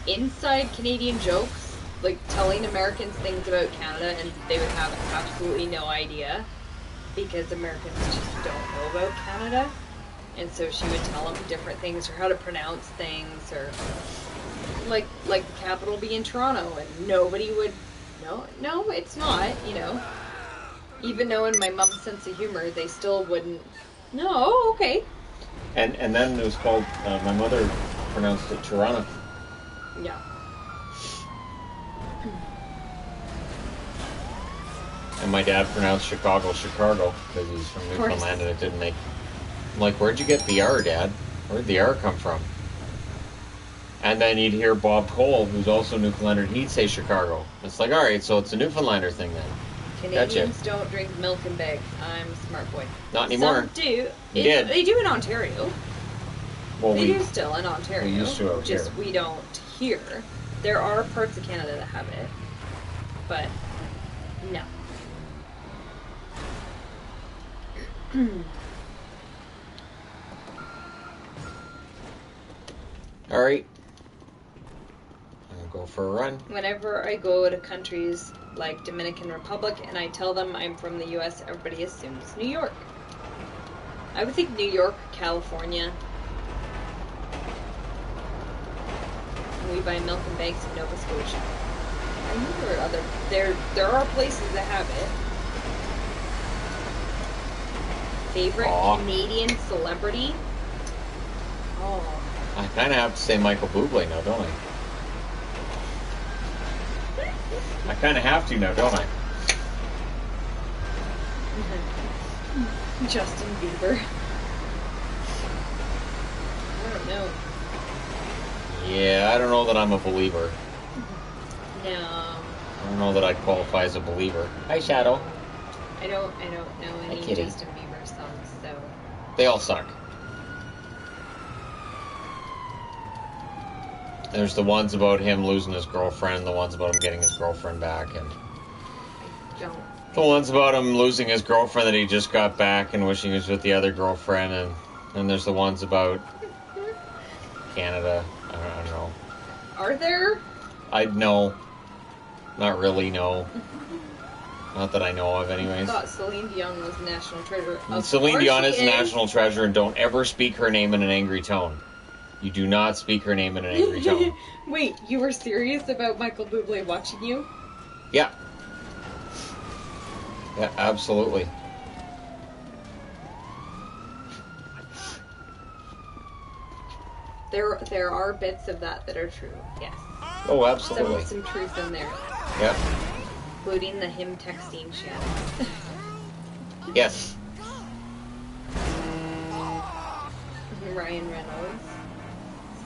inside Canadian jokes, like telling Americans things about Canada, and they would have absolutely no idea because Americans just don't know about Canada. And so she would tell them different things or how to pronounce things, or like the capital be in Toronto, and nobody would. No, it's not. You know, even knowing my mom's sense of humor, they still wouldn't. No, okay. And then it was called. My mother pronounced it Toronto. Yeah. And my dad pronounced Chicago because he's from Newfoundland, and it didn't make. I'm like, where'd you get the R, Dad? Where'd the R come from? And then you'd hear Bob Cole, who's also Newfoundlander, and he'd say Chicago. It's like, all right, so it's a Newfoundlander thing then. Canadians don't drink milk in bags. I'm a smart boy. Not anymore. Some do. You did. They do in Ontario. Well, They do still in Ontario. we used to out just here. we don't here. There are parts of Canada that have it, but no. All right. I'll go for a run. Whenever I go to countries like Dominican Republic and I tell them I'm from the U.S., everybody assumes New York. I would think New York, California. We buy milk in bags in Nova Scotia. I know there are places that have it. Favorite Aw. Canadian celebrity? Oh. I kind of have to say Michael Bublé now, don't I? I kind of have to now, don't I? Justin Bieber. I don't know. Yeah, I don't know that I'm a believer. No. I don't know that I'd qualify as a believer. Hi, Shadow. I don't know any Kitty. Justin Bieber songs, so They all suck. There's the ones about him losing his girlfriend, the ones about him getting his girlfriend back, and I don't. the ones about him losing his girlfriend that he just got back and wishing he was with the other girlfriend, and then there's the ones about Canada. I don't know. Are there? No. Not really, no. Not that I know of, I anyways. thought Celine Dion was national treasure. And Celine Dion is a national treasure, and don't ever speak her name in an angry tone. You do not speak her name in an angry tone. Wait, you were serious about Michael Bublé watching you? Yeah. Yeah, absolutely. There are bits of that are true. Yes. Oh, absolutely. Some truth in there, Yeah. including the him texting Shannon. Yes. Ryan Reynolds,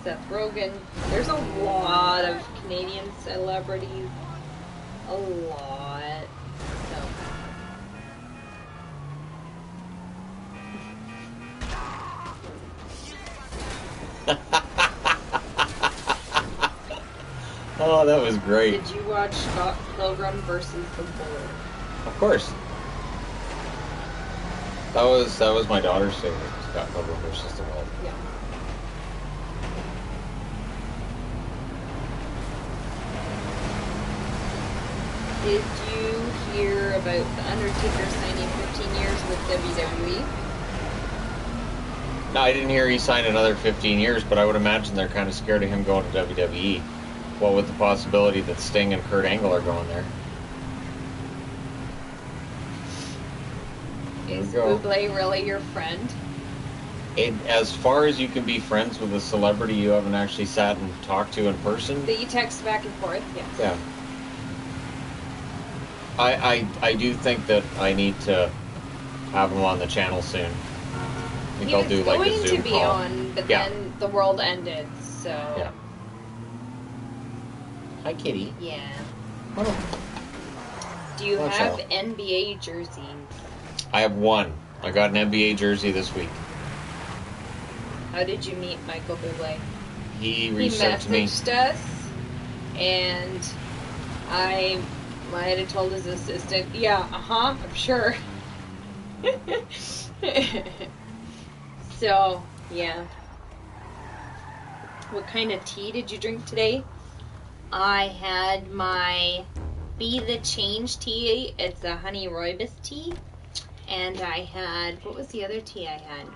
Seth Rogen. There's a lot of Canadian celebrities. A lot. So. Oh, that was great. Did you watch Scott Pilgrim versus the World? Of course. That was my daughter's favorite, Scott Pilgrim versus the World. Yeah. Did you hear about The Undertaker signing 15 years with WWE? No, I didn't hear he signed another 15 years, but I would imagine they're kind of scared of him going to WWE. Well, with the possibility that Sting and Kurt Angle are going there. Is There we go. Bublé really your friend? As far as you can be friends with a celebrity you haven't actually sat and talked to in person, That you text back and forth? Yes. yeah. I do think that I need to have him on the channel soon. I think He I'll was do like a going Zoom to be call. on, but Yeah. then the world ended, so... Yeah. Hi, kitty. Yeah. Oh. Do you Watch have out. NBA jerseys? I have one. I got an NBA jersey this week. How did you meet Michael Bublé? He He reached out to me. messaged us, and I might have told his assistant, yeah, I'm sure. So, yeah. What kind of tea did you drink today? I had my Be the Change tea. It's a honey rooibos tea. And I had, what was the other tea I had?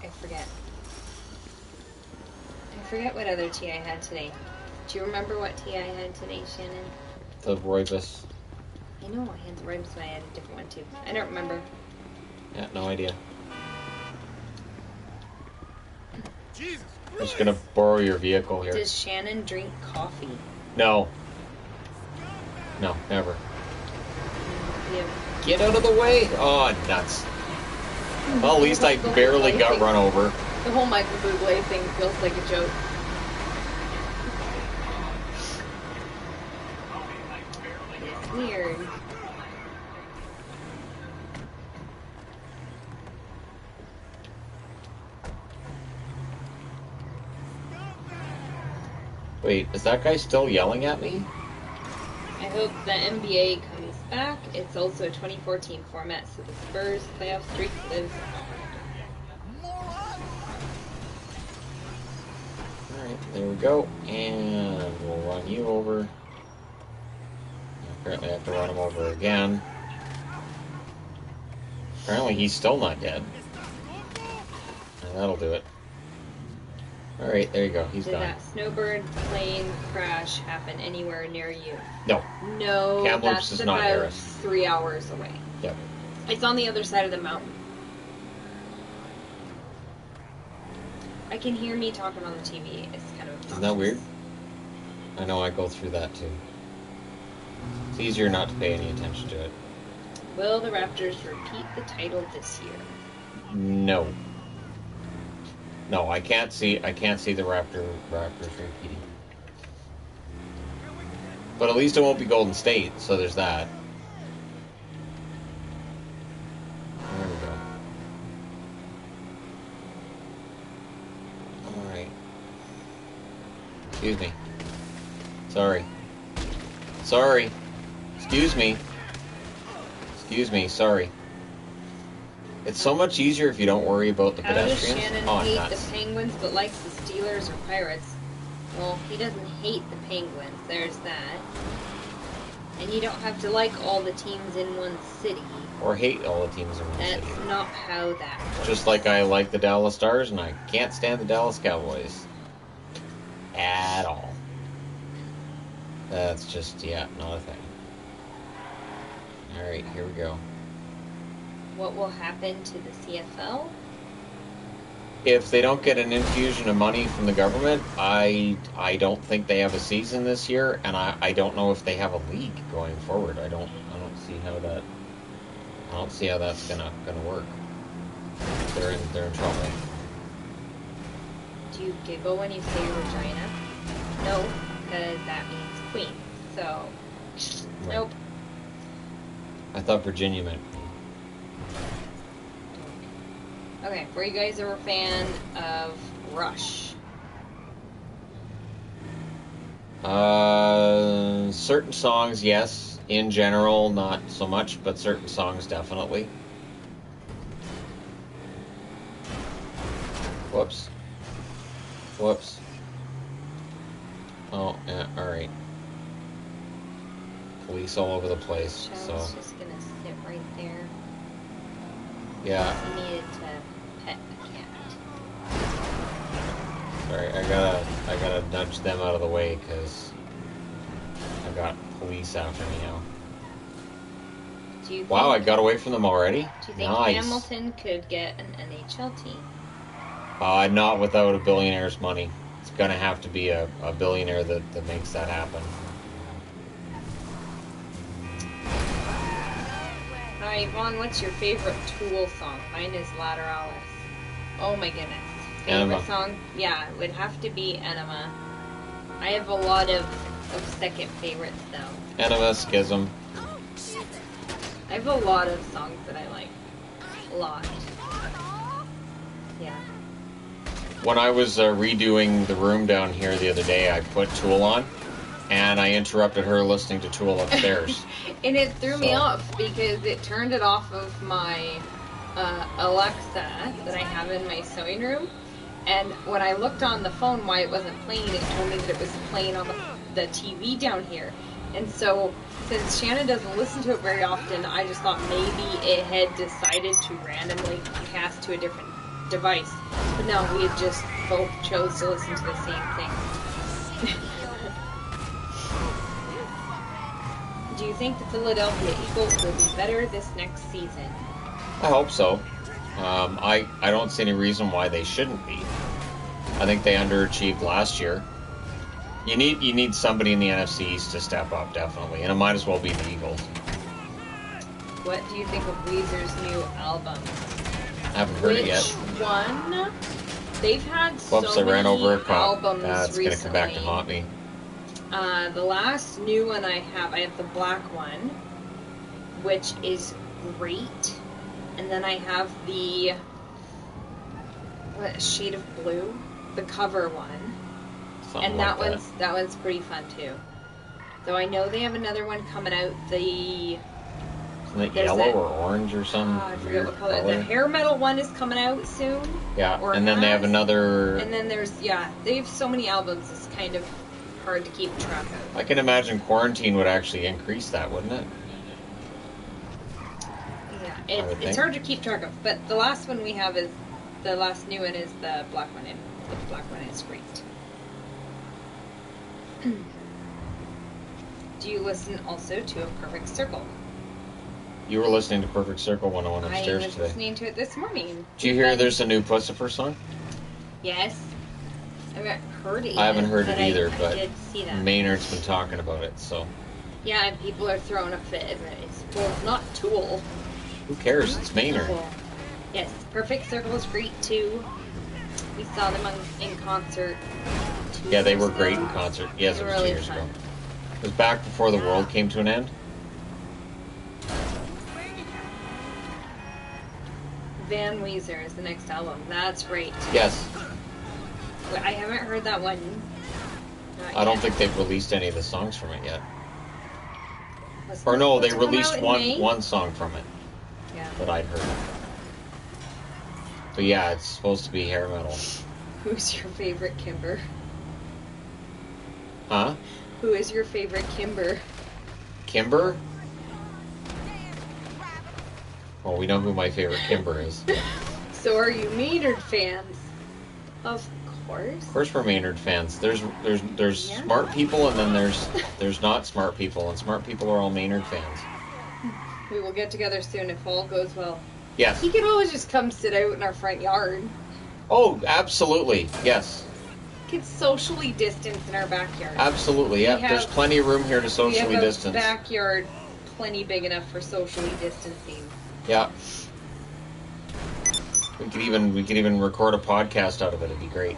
I forget what other tea I had today. Do you remember what tea I had today, Shannon? The rooibos. I know I had the rooibos, but I had a different one too. I don't remember. Yeah, no idea. Jesus I'm just gonna borrow your vehicle here. Does Shannon drink coffee? No. No, never. Yeah. Get out of the way! Oh, nuts. Well, at least I barely got run over. The whole Michael Bublé thing feels like a joke. It's weird. Wait, is that guy still yelling at me? I hope the NBA comes back. It's also a 2014 format, so the Spurs playoff streak lives on. Alright, there we go. And we'll run you over. Apparently I have to run him over again. Apparently he's still not dead. And that'll do it. Alright, there you go. He's Did done. that snowbird plane crash happen anywhere near you? No. No, Kamloops that's is not near about us. 3 hours away. Yep. It's on the other side of the mountain. I can hear me talking on the TV. It's kind of Isn't that weird? I know, I go through that too. It's easier not to pay any attention to it. Will the Raptors repeat the title this year? No. No, I can't see the Raptors repeating. But at least it won't be Golden State, so there's that. There we go. Alright. Excuse me. Sorry. Sorry. Excuse me. Excuse me, sorry. It's so much easier if you don't worry about the How does pedestrians. Shannon Oh, hate nuts. the Penguins but likes the Steelers or Pirates? Well, he doesn't hate the Penguins. There's that. And you don't have to like all the teams in one city. Or hate all the teams in one That's city. not how that works. Just like I like the Dallas Stars and I can't stand the Dallas Cowboys. At all. That's just, yeah, not a thing. Alright, here we go. What will happen to the CFL? If they don't get an infusion of money from the government, I don't think they have a season this year, and I don't know if they have a league going forward. I don't see how that's gonna work. They're in trouble. Do you giggle when you say Regina? No, because that means queen. So, Right. nope. I thought Virginia meant. Okay, were you guys ever a fan of Rush? Certain songs, yes. In general, not so much, but certain songs, definitely. Whoops. Whoops. Oh, yeah, alright. Police all over the place, Shell's so, just gonna sit right there. yeah. He needed to pet the cat. Sorry, I gotta nudge them out of the way, because I got police after me now. Do you Wow, I think, got away from them already? do you think Nice. Hamilton could get an NHL team? Not without a billionaire's money. It's gonna have to be a billionaire that makes that happen. Hi, Yvonne, what's your favorite Tool song? Mine is Lateralis. Oh my goodness. Favorite Enema. song? Yeah, it would have to be Enema. I have a lot of second favorites though. Enema, Schism. I have a lot of songs that I like. A lot. Yeah. When I was redoing the room down here the other day, I put Tool on, and I interrupted her listening to Tool upstairs. And it threw me So- off because it turned it off of my Alexa that I have in my sewing room. And when I looked on the phone why it wasn't playing, it told me that it was playing on the TV down here. And so, since Shannon doesn't listen to it very often, I just thought maybe it had decided to randomly cast to a different device. But no, we had just both chose to listen to the same thing. Do you think the Philadelphia Eagles will be better this next season? I hope so. I don't see any reason why they shouldn't be. I think they underachieved last year. You need somebody in the NFC East to step up, definitely, and it might as well be the Eagles. What do you think of Weezer's new album? I haven't heard it yet. Which one? They've had Whoops, so I ran many over a cop. albums That's recently. gonna come back to haunt me. The last new one I have the black one, which is great. And then I have the shade of blue, the cover one. Something And like that one's pretty fun too. Though I know they have another one coming out, Isn't it there's yellow a- or orange or some I forget weird what color. color? The hair metal one is coming out soon. Yeah, or and then they have has. another... And then they have so many albums, it's kind of hard to keep track of. I can imagine quarantine would actually increase that, wouldn't it? Yeah, would it's think. hard to keep track of. But the last one we have is, the last new one is the black one, and the black one is great. Do you listen also to A Perfect Circle? You were listening to Perfect Circle when I went I upstairs was today. listening to it this morning. Did you hear there's a new Pussifer song? Yes. I haven't heard it yet. I haven't heard it either, I but did see that. Maynard's been talking about it, so Yeah, and people are throwing a fit. It's not Tool. who cares? It's Maynard. Tool. Yes, Perfect Circle is great too. We saw them in concert. 2 Yeah, they years were great ago. in concert. Yes, They it were was 2 really years fun. ago. It was back before the world came to an end. Van Weezer is the next album. That's right. Yes. I haven't heard that one. Not I don't yet. think they've released any of the songs from it yet. Was Or it no, supposed they to come released out in May? one song from it Yeah. that I'd heard. But yeah, it's supposed to be hair metal. Who's your favorite Kimber? Huh? Who is your favorite Kimber? Kimber? Well, we know who my favorite Kimber is. So are you Maynard fans? Of course. Of course we're Maynard fans. There's Yeah. smart people and then there's not smart people, and smart people are all Maynard fans. We will get together soon if all goes well. Yes. He could always just come sit out in our front yard. Oh, absolutely. Yes. He could socially distance in our backyard. Absolutely. Yeah. We have- There's plenty of room here to we socially have a distance. backyard plenty big enough for socially distancing. Yeah. We could even record a podcast out of it. It'd be great.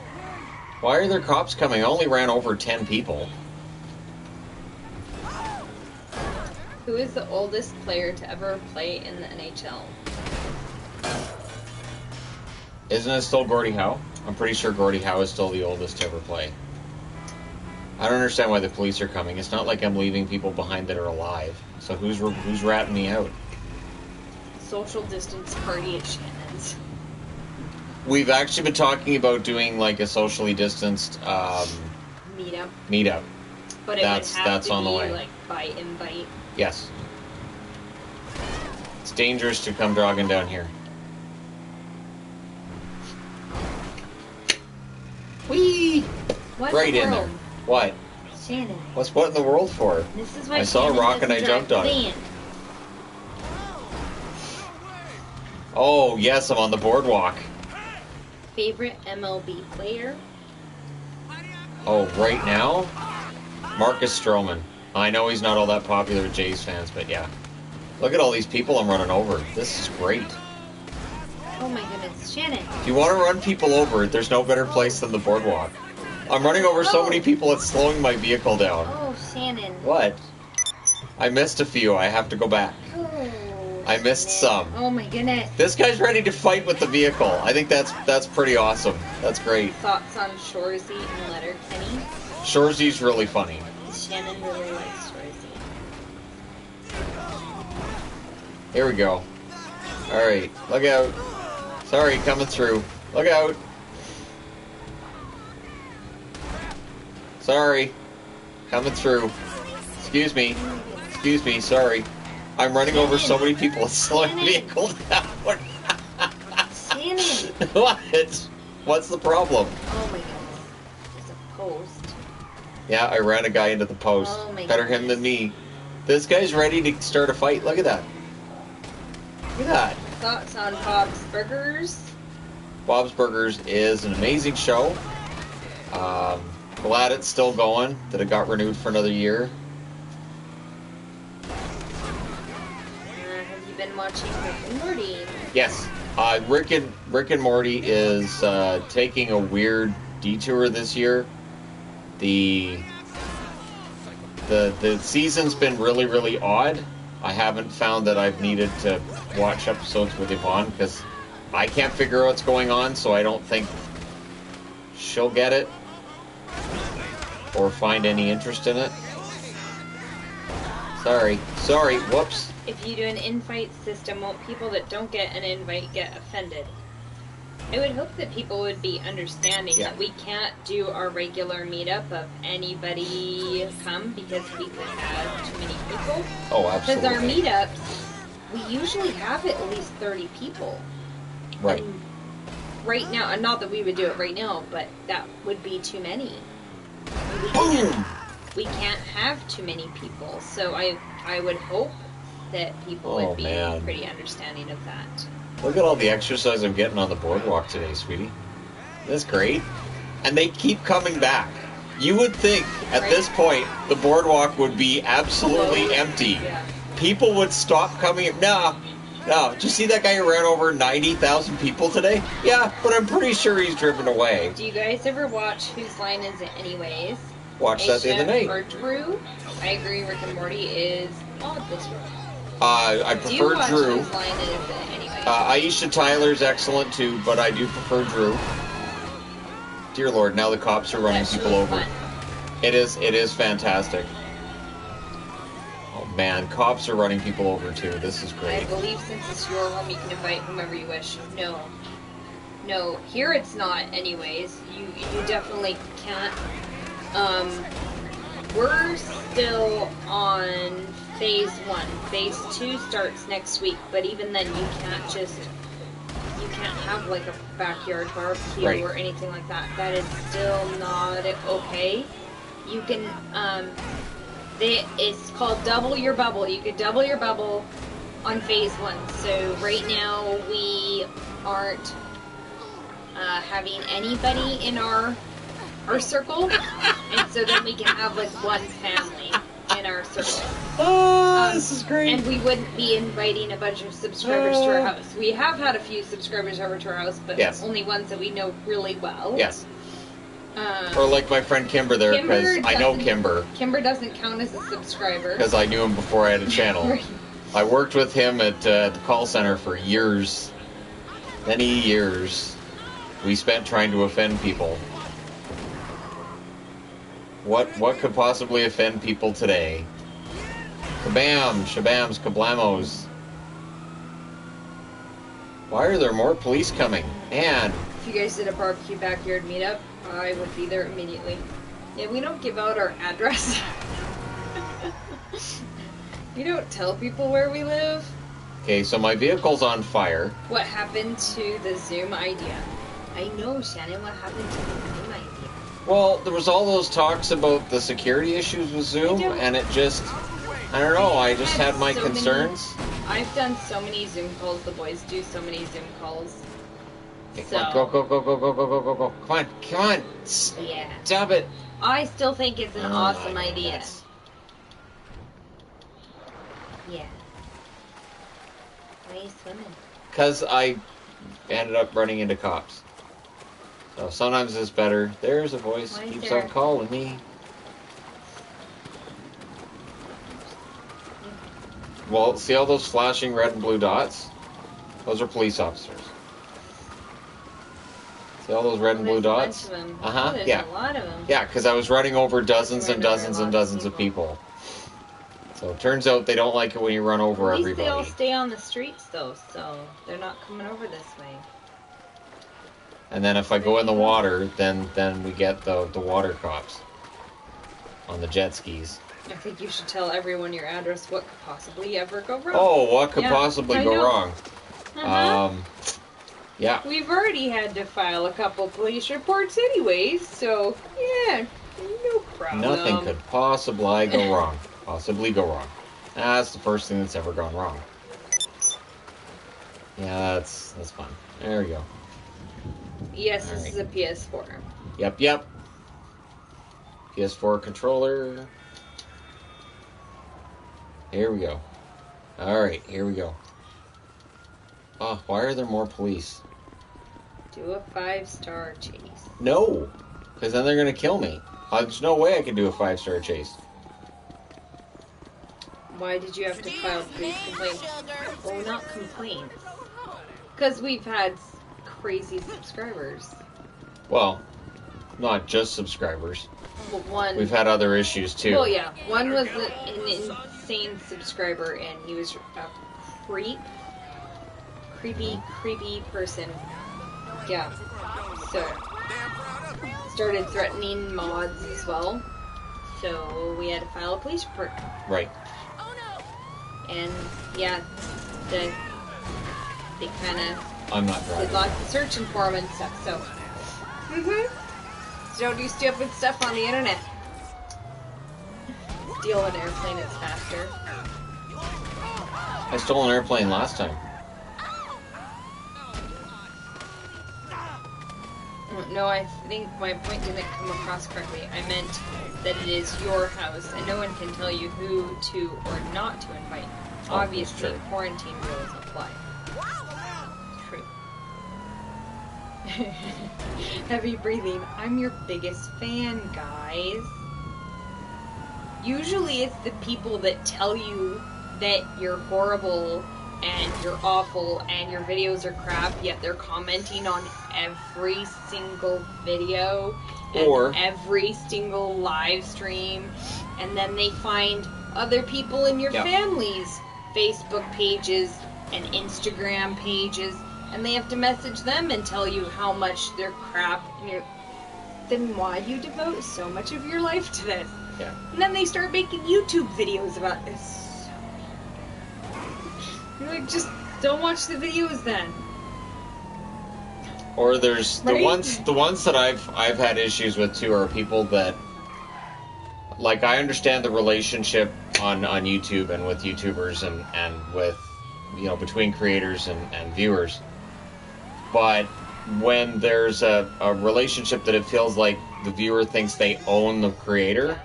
Why are there cops coming? I only ran over 10 people. Who is the oldest player to ever play in the NHL? Isn't it still Gordie Howe? I'm pretty sure Gordie Howe is still the oldest to ever play. I don't understand why the police are coming. It's not like I'm leaving people behind that are alive. So who's ratting me out? Social distance party at Shannon's. We've actually been talking about doing like a socially distanced Meetup. meetup. But it That's- would have that's to on the be way. like by invite. Yes. It's dangerous to come jogging down here. Whee! What Right the in there. world? What? Shannon. What's what in the world for? This is why I saw a Shannon rock and I doesn't jumped on drive it. van. Oh, yes, I'm on the boardwalk. Favorite MLB player? Oh, right now? Marcus Stroman. I know he's not all that popular with Jays fans, but yeah. Look at all these people I'm running over. This is great. Oh my goodness, Shannon. If you want to run people over, there's no better place than the boardwalk. I'm running over so many people, it's slowing my vehicle down. Oh, Shannon. What? I missed a few. I have to go back. Oh, I missed Shannon. some. Oh my goodness. This guy's ready to fight with the vehicle. I think that's pretty awesome. That's great. Thoughts on Shorzy and Letterkenny? Shorzy's really funny. Shannon really likes Shorzy. Here we go. All right, look out. Sorry, coming through. Look out. Sorry. Coming through. Excuse me. Sorry. I'm running over so many people. It's slowing the vehicle down. Shannon! What? What's the problem? Oh my goodness. There's a post. Yeah, I ran a guy into the post. Oh my Better him goodness. than me. This guy's ready to start a fight. Look at that. Look at that. Thoughts on Bob's Burgers? Bob's Burgers is an amazing show. Glad it's still going, that it got renewed for another year. Have you been watching Rick and Morty? Yes. Rick and Morty is taking a weird detour this year. The season's been really, really odd. I haven't found that I've needed to watch episodes with Yvonne because I can't figure out what's going on, so I don't think she'll get it or find any interest in it. Sorry, whoops. If you do an invite system, won't people that don't get an invite get offended? I would hope that people would be understanding that we can't do our regular meetup of anybody come because we could have too many people. Oh, absolutely. Because our meetups, we usually have at least 30 people. Right. And right now, and not that we would do it right now, but that would be too many. Boom! We can't have too many people, so I would hope that people Oh, would be man. pretty understanding of that. Look at all the exercise I'm getting on the boardwalk today, sweetie. That's great. And they keep coming back. You would think at this point the boardwalk would be absolutely empty. Yeah. People would stop coming. No. Did you see that guy who ran over 90,000 people today? Yeah, but I'm pretty sure he's driven away. Do you guys ever watch Whose Line Is It Anyways? Watched that the other night. Or Drew? I agree, Rick and Morty is odd this year. I Do you prefer watch Drew. Whose Line Is It Anyways? Aisha Tyler's excellent too, but I do prefer Drew. Dear Lord, now the cops are running That's people really over. fun. It is fantastic. Oh man, cops are running people over too. This is I great. believe since it's your home, you can invite whomever you wish. No, here it's not. Anyways, you definitely can't. We're still on phase 1. Phase 2 starts next week, but even then, you can't have like a backyard barbecue Right. or anything like that. That is still not okay. You can it's called double your bubble. You could double your bubble on phase 1. So right now we aren't having anybody in our circle, and so then we can have like one family in our circle. This is great. And we wouldn't be inviting a bunch of subscribers to our house. We have had a few subscribers over to our house, but Yes. only ones that we know really well. Yes. Or like my friend Kimber there, because Kimber I know doesn't- Kimber, Kimber doesn't count as a subscriber. because I knew him before I had a channel. I worked with him at the call center for years. Many years. We spent trying to offend people. What could possibly offend people today? Kabam, shabams, kablamos. Why are there more police coming? Man, If you guys did a barbecue backyard meetup, I would be there immediately. Yeah, we don't give out our address. We don't tell people where we live. okay, so my vehicle's on fire. What happened to the Zoom idea? I know, Shannon, what happened to the Zoom idea? Well, there was all those talks about the security issues with Zoom, I don't- and it just, I don't know, I just had my so many- concerns. I've done so many Zoom calls. The boys do so many Zoom calls. Okay, So, come on, go. Come on. yeah. Stop it. I still think it's an Oh awesome my idea. goodness. Yeah. Why are you swimming? Because I ended up running into cops. So sometimes it's better. There's a voice Why is keeps there- on calling me. Well, see all those flashing red and blue dots? Those are police officers. See all those red and blue dots? There's a bunch of them. Uh-huh, Oh, there's yeah. a lot of them. Yeah, because I was running over dozens and Running over dozens lots and of dozens of people. So it turns out they don't like it when you run over At least they all everybody. stay on the streets, though, so they're not coming over this way. And then if I go in the water, then we get the water cops. on the jet skis. I think you should tell everyone your address. What could possibly ever go wrong? Oh, what could Yeah, possibly I go know. wrong? Uh-huh. Yeah. We've already had to file a couple police reports anyways, so yeah, no problem. Nothing could possibly go wrong. Possibly go wrong. That's the first thing that's ever gone wrong. Yeah, that's fun. There we go. Yes, All this right. is a PS4. Yep. PS4 controller. Here we go. Alright, here we go. Oh, why are there more police? Do a 5-star chase. No! Because then they're going to kill me. There's no way I can do a 5-star chase. Why did you have to file police complaints? Oh, not complaints. Because we've had crazy subscribers. Well, not just subscribers. Well, one. We've had other issues too. Well, yeah. One was an insane subscriber, and he was a creepy person. Yeah. So, started threatening mods as well. So, we had to file a police report. Right. And, yeah, they kind of I'm not did driving. lots of searching for him and stuff, so. Don't do stupid stuff on the internet. Steal an airplane, it's faster. I stole an airplane last time. No, I think my point didn't come across correctly. I meant that it is your house, and no one can tell you who to or not to invite. Oh, Obviously, that's true. quarantine rules apply. True. Heavy breathing. I'm your biggest fan, guys. Usually it's the people that tell you that you're horrible and you're awful and your videos are crap, yet they're commenting on every single video and Or- every single live stream, and then they find other people in your Yeah. family's Facebook pages and Instagram pages, and they have to message them and tell you how much they're crap. And then why do you devote so much of your life to this? Yeah. And then they start making YouTube videos about this. You're like, just don't watch the videos then. Or there's the Right? ones that I've had issues with too are people that, like, I understand the relationship on YouTube and with YouTubers and with, you know, between creators and viewers, but when there's a relationship that it feels like the viewer thinks they own the creator,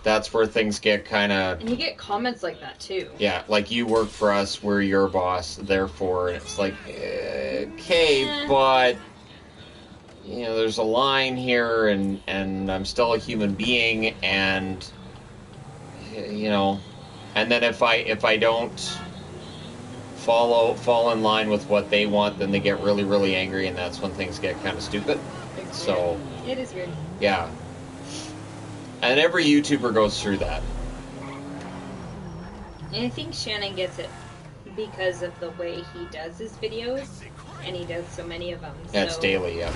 that's where things get kind of, And you get comments like that too. yeah, like, you work for us, we're your boss, therefore, and it's like, okay, Eh. but, you know, there's a line here, and I'm still a human being, and, you know, and then if I don't fall in line with what they want, then they get really, really angry, and that's when things get kind of stupid. It's So, weird. It is weird. yeah. And every YouTuber goes through that. And I think Shannon gets it because of the way he does his videos, and he does so many of them. That's so, daily, yeah.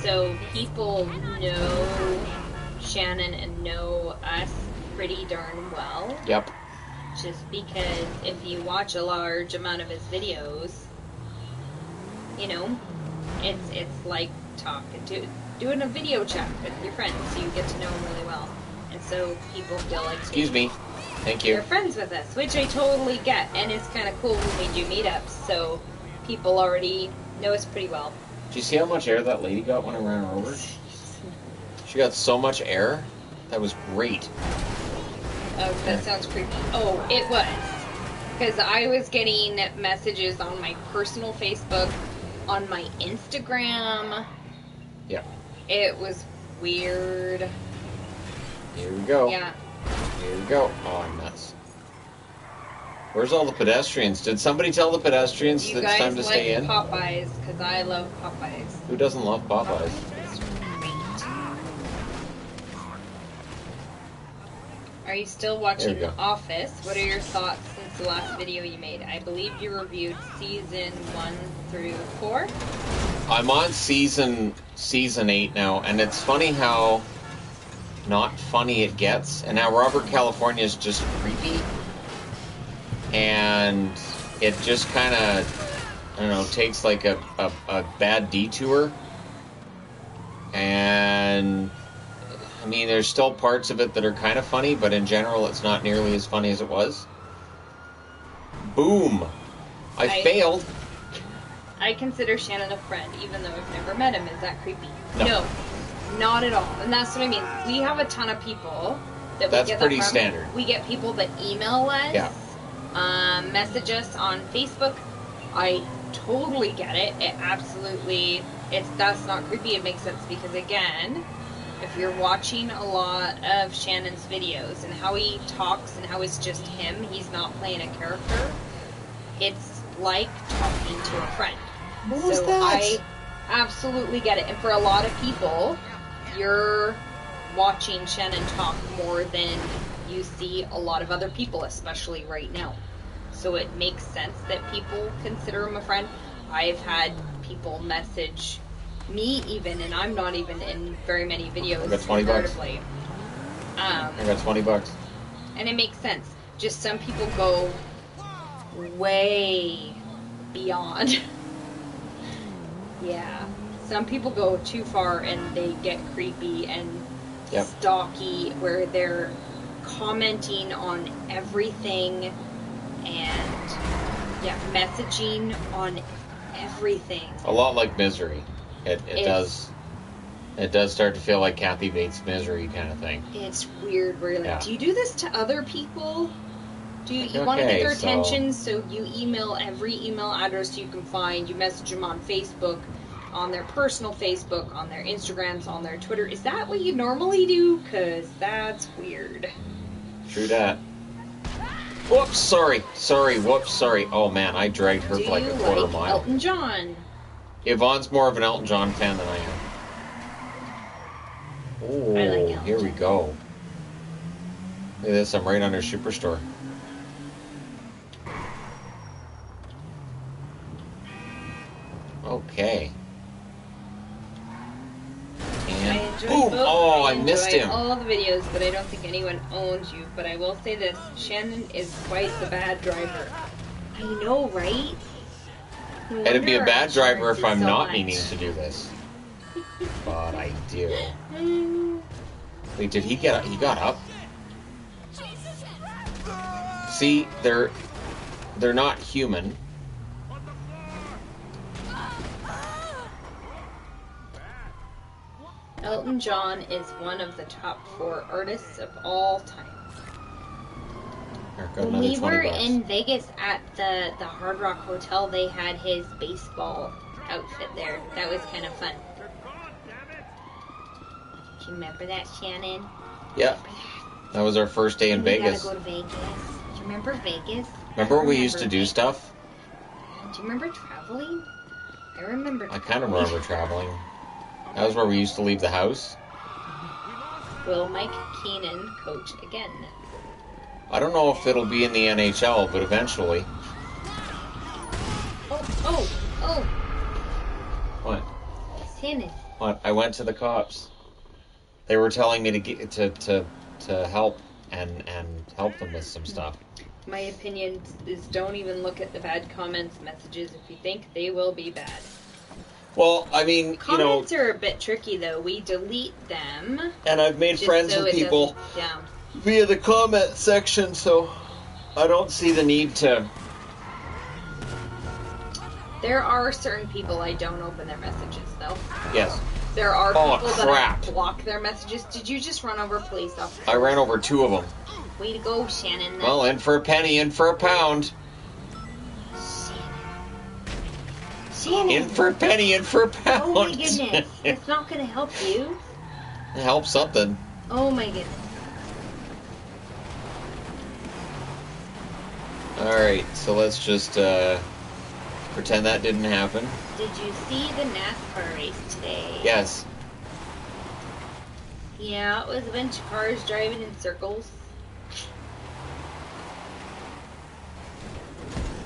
So people know Shannon and know us pretty darn well. Yep. Just because if you watch a large amount of his videos, you know, it's like doing a video chat with your friends, so you get to know them really well. And so people feel like Excuse me. Thank you. they're friends with us, which I totally get, and it's kind of cool when we do meetups, so people already know us pretty well. Do you see how much air that lady got when I ran her over? She got so much air. That was great. Oh, that sounds creepy. Oh, it was. Because I was getting messages on my personal Facebook, on my Instagram. Yeah. It was weird. Here we go. Yeah. Here we go. Oh, I'm nuts. Where's all the pedestrians? Did somebody tell the pedestrians You that it's time guys to like stay in? Popeyes, because I love Popeyes. Who doesn't love Popeyes? It's great. Are you still There watching we go. Office? What are your thoughts since the last video you made? I believe you reviewed season 1 through 4. I'm on season 8 now, and it's funny how not funny it gets. And now Robert California is just creepy. And it just kind of, I don't know, takes like a bad detour. And, I mean, there's still parts of it that are kind of funny, but in general, it's not nearly as funny as it was. Boom! I failed. I consider Shannon a friend, even though I've never met him. Is that creepy? No. Not at all. And that's what I mean. We have a ton of people that That's we get pretty that from. standard. We get people that email us, message us on Facebook. I totally get it. It absolutely, that's not creepy. It makes sense because, again, if you're watching a lot of Shannon's videos and how he talks and how it's just him, he's not playing a character, it's like talking to a friend. What was so that? I absolutely get it. And for a lot of people, you're watching Shannon talk more than you see a lot of other people, especially right now. So it makes sense that people consider him a friend. I've had people message me even, and I'm not even in very many videos. I got $20. comparatively. I got $20. And it makes sense. Just some people go way beyond. Yeah. Some people go too far and they get creepy and stalky, where they're commenting on everything and messaging on everything. A lot like Misery. It does start to feel like Kathy Bates' Misery kind of thing. It's weird where you're like, do you do this to other people? Do you want to Okay, get their so- attention, so you email every email address you can find, you message them on Facebook, on their personal Facebook, on their Instagrams, on their Twitter. Is that what you normally do? Because that's weird. True that. Whoops, sorry. Whoops, sorry. Oh man, I dragged her Do for like you a quarter like mile. Elton John? Yvonne's more of an Elton John fan than I am. Oh, I like Elton here we John. go. Look at this, I'm right under Superstore. Okay. I And enjoy boom! both. Oh, I missed enjoy him. all the videos, but I don't think anyone owns you. But I will say this, Shannon is quite the bad driver. I know, right? No It'd be a wonder our bad driver if insurance I'm is so not much. meaning to do this. But I do. Mm, Wait, did he get up? He got up? See, they're not human. Elton John is one of the top 4 artists of all time. Here, got When another we were $20. in Vegas at the Hard Rock Hotel, they had his baseball outfit there. That was kind of fun. Do you remember that, Shannon? Yeah, that was our first day in We Vegas. gotta go to Vegas. Do you remember Vegas? Remember I when we used to do Vegas. stuff? Do you remember traveling? I remember. I kind of traveling. remember traveling. That was where we used to leave the house. Will Mike Keenan coach again? I don't know if it'll be in the NHL, but eventually. Oh! What? Shannon. What? I went to the cops. They were telling me to get to help and help them with some stuff. My opinion is don't even look at the bad comments, messages if you think they will be bad. Well, I mean, Comments are a bit tricky though. We delete them. and I've made just friends so with it people doesn't- Yeah. via the comment section, so I don't see the need to. There are certain people I don't open their messages though. Yes, There are Oh, people that crap. I block their messages. Did you just run over a police officer? I ran over 2 of them. Way to go, Shannon. Well, in for a penny, in for a pound. Shannon. In for a penny, in for a pound. Oh my goodness. It's not going to help you. Help something. Oh my goodness. Alright, so let's just pretend that didn't happen. Did you see the NASCAR race today? Yes. Yeah, it was a bunch of cars driving in circles.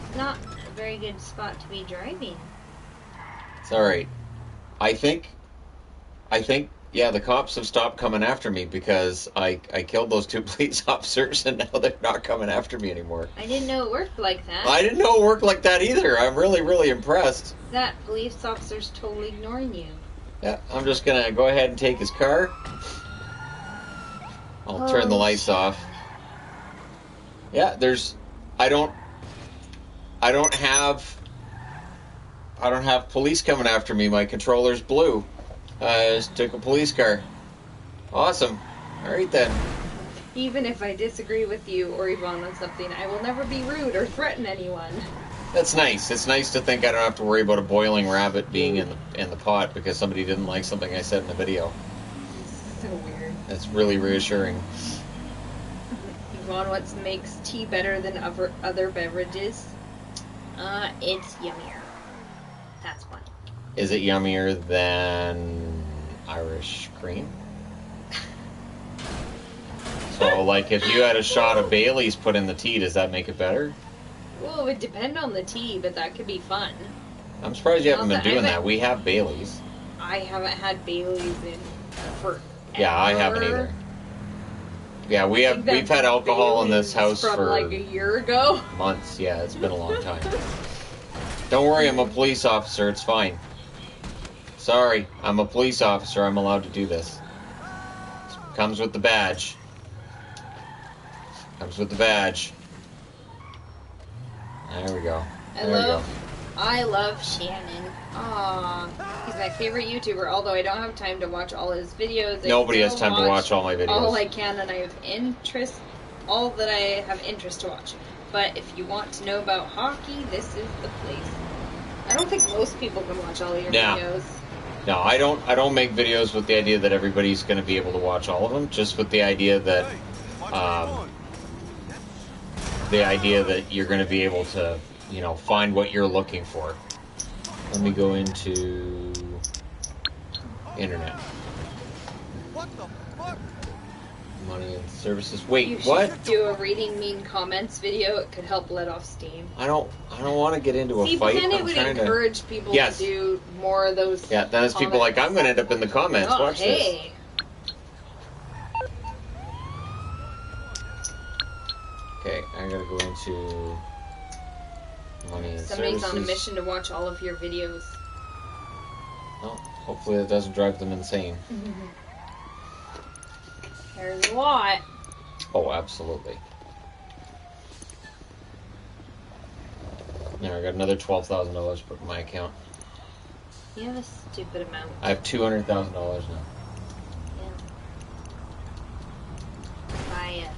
It's not a very good spot to be driving. It's alright. I think Yeah, the cops have stopped coming after me because I killed those 2 police officers, and now they're not coming after me anymore. I didn't know it worked like that. I didn't know it worked like that either. I'm really, really impressed. That police officer's totally ignoring you. Yeah, I'm just gonna go ahead and take his car. I'll turn the lights off. Yeah, I don't have police coming after me. My controller's blue. I just took a police car. Awesome. All right then. Even if I disagree with you or Yvonne on something, I will never be rude or threaten anyone. That's nice. It's nice to think I don't have to worry about a boiling rabbit being in the pot because somebody didn't like something I said in the video. So weird. That's really reassuring. Yvonne, what makes tea better than other beverages? It's yummier. That's one. Is it yummier than Irish cream? So, like, if you had a shot of Bailey's put in the tea, does that make it better? Well, it would depend on the tea, but that could be fun. I'm surprised you haven't been Also, doing that. We have Bailey's. I haven't had Bailey's in forever. Yeah, I haven't either. Yeah, we've had alcohol in this house from for like a year ago. months. Yeah, it's been a long time. Don't worry, I'm a police officer. It's fine. Sorry, I'm a police officer. I'm allowed to do this. Comes with the badge. Comes with the badge. There we go. I love Shannon. Aww. He's my favorite YouTuber, although I don't have time to watch all his videos. Nobody has time to watch all my videos. All I can, and I have all that I have interest to watch. But if you want to know about hockey, this is the place. I don't think most people can watch all of your videos. No, I don't make videos with the idea that everybody's going to be able to watch all of them. Just with the idea that, you're going to be able to, find what you're looking for. Let me go into internet. What the fuck? Money and services. Wait, You what? should do a reading mean comments video. It could help let off steam. I don't want to get into a See, fight. but then it I'm would trying encourage people Yes. to do more of those. Yeah, then it's people like, I'm going to end up in the comments. Oh, Watch this. hey. Okay, I gotta go into money and Somebody's services. on a mission to watch all of your videos. Well, hopefully that doesn't drive them insane. There's a lot. Oh, absolutely. Now I got another $12,000 put in my account. You have a stupid amount. I have $200,000 now. Yeah. Buy a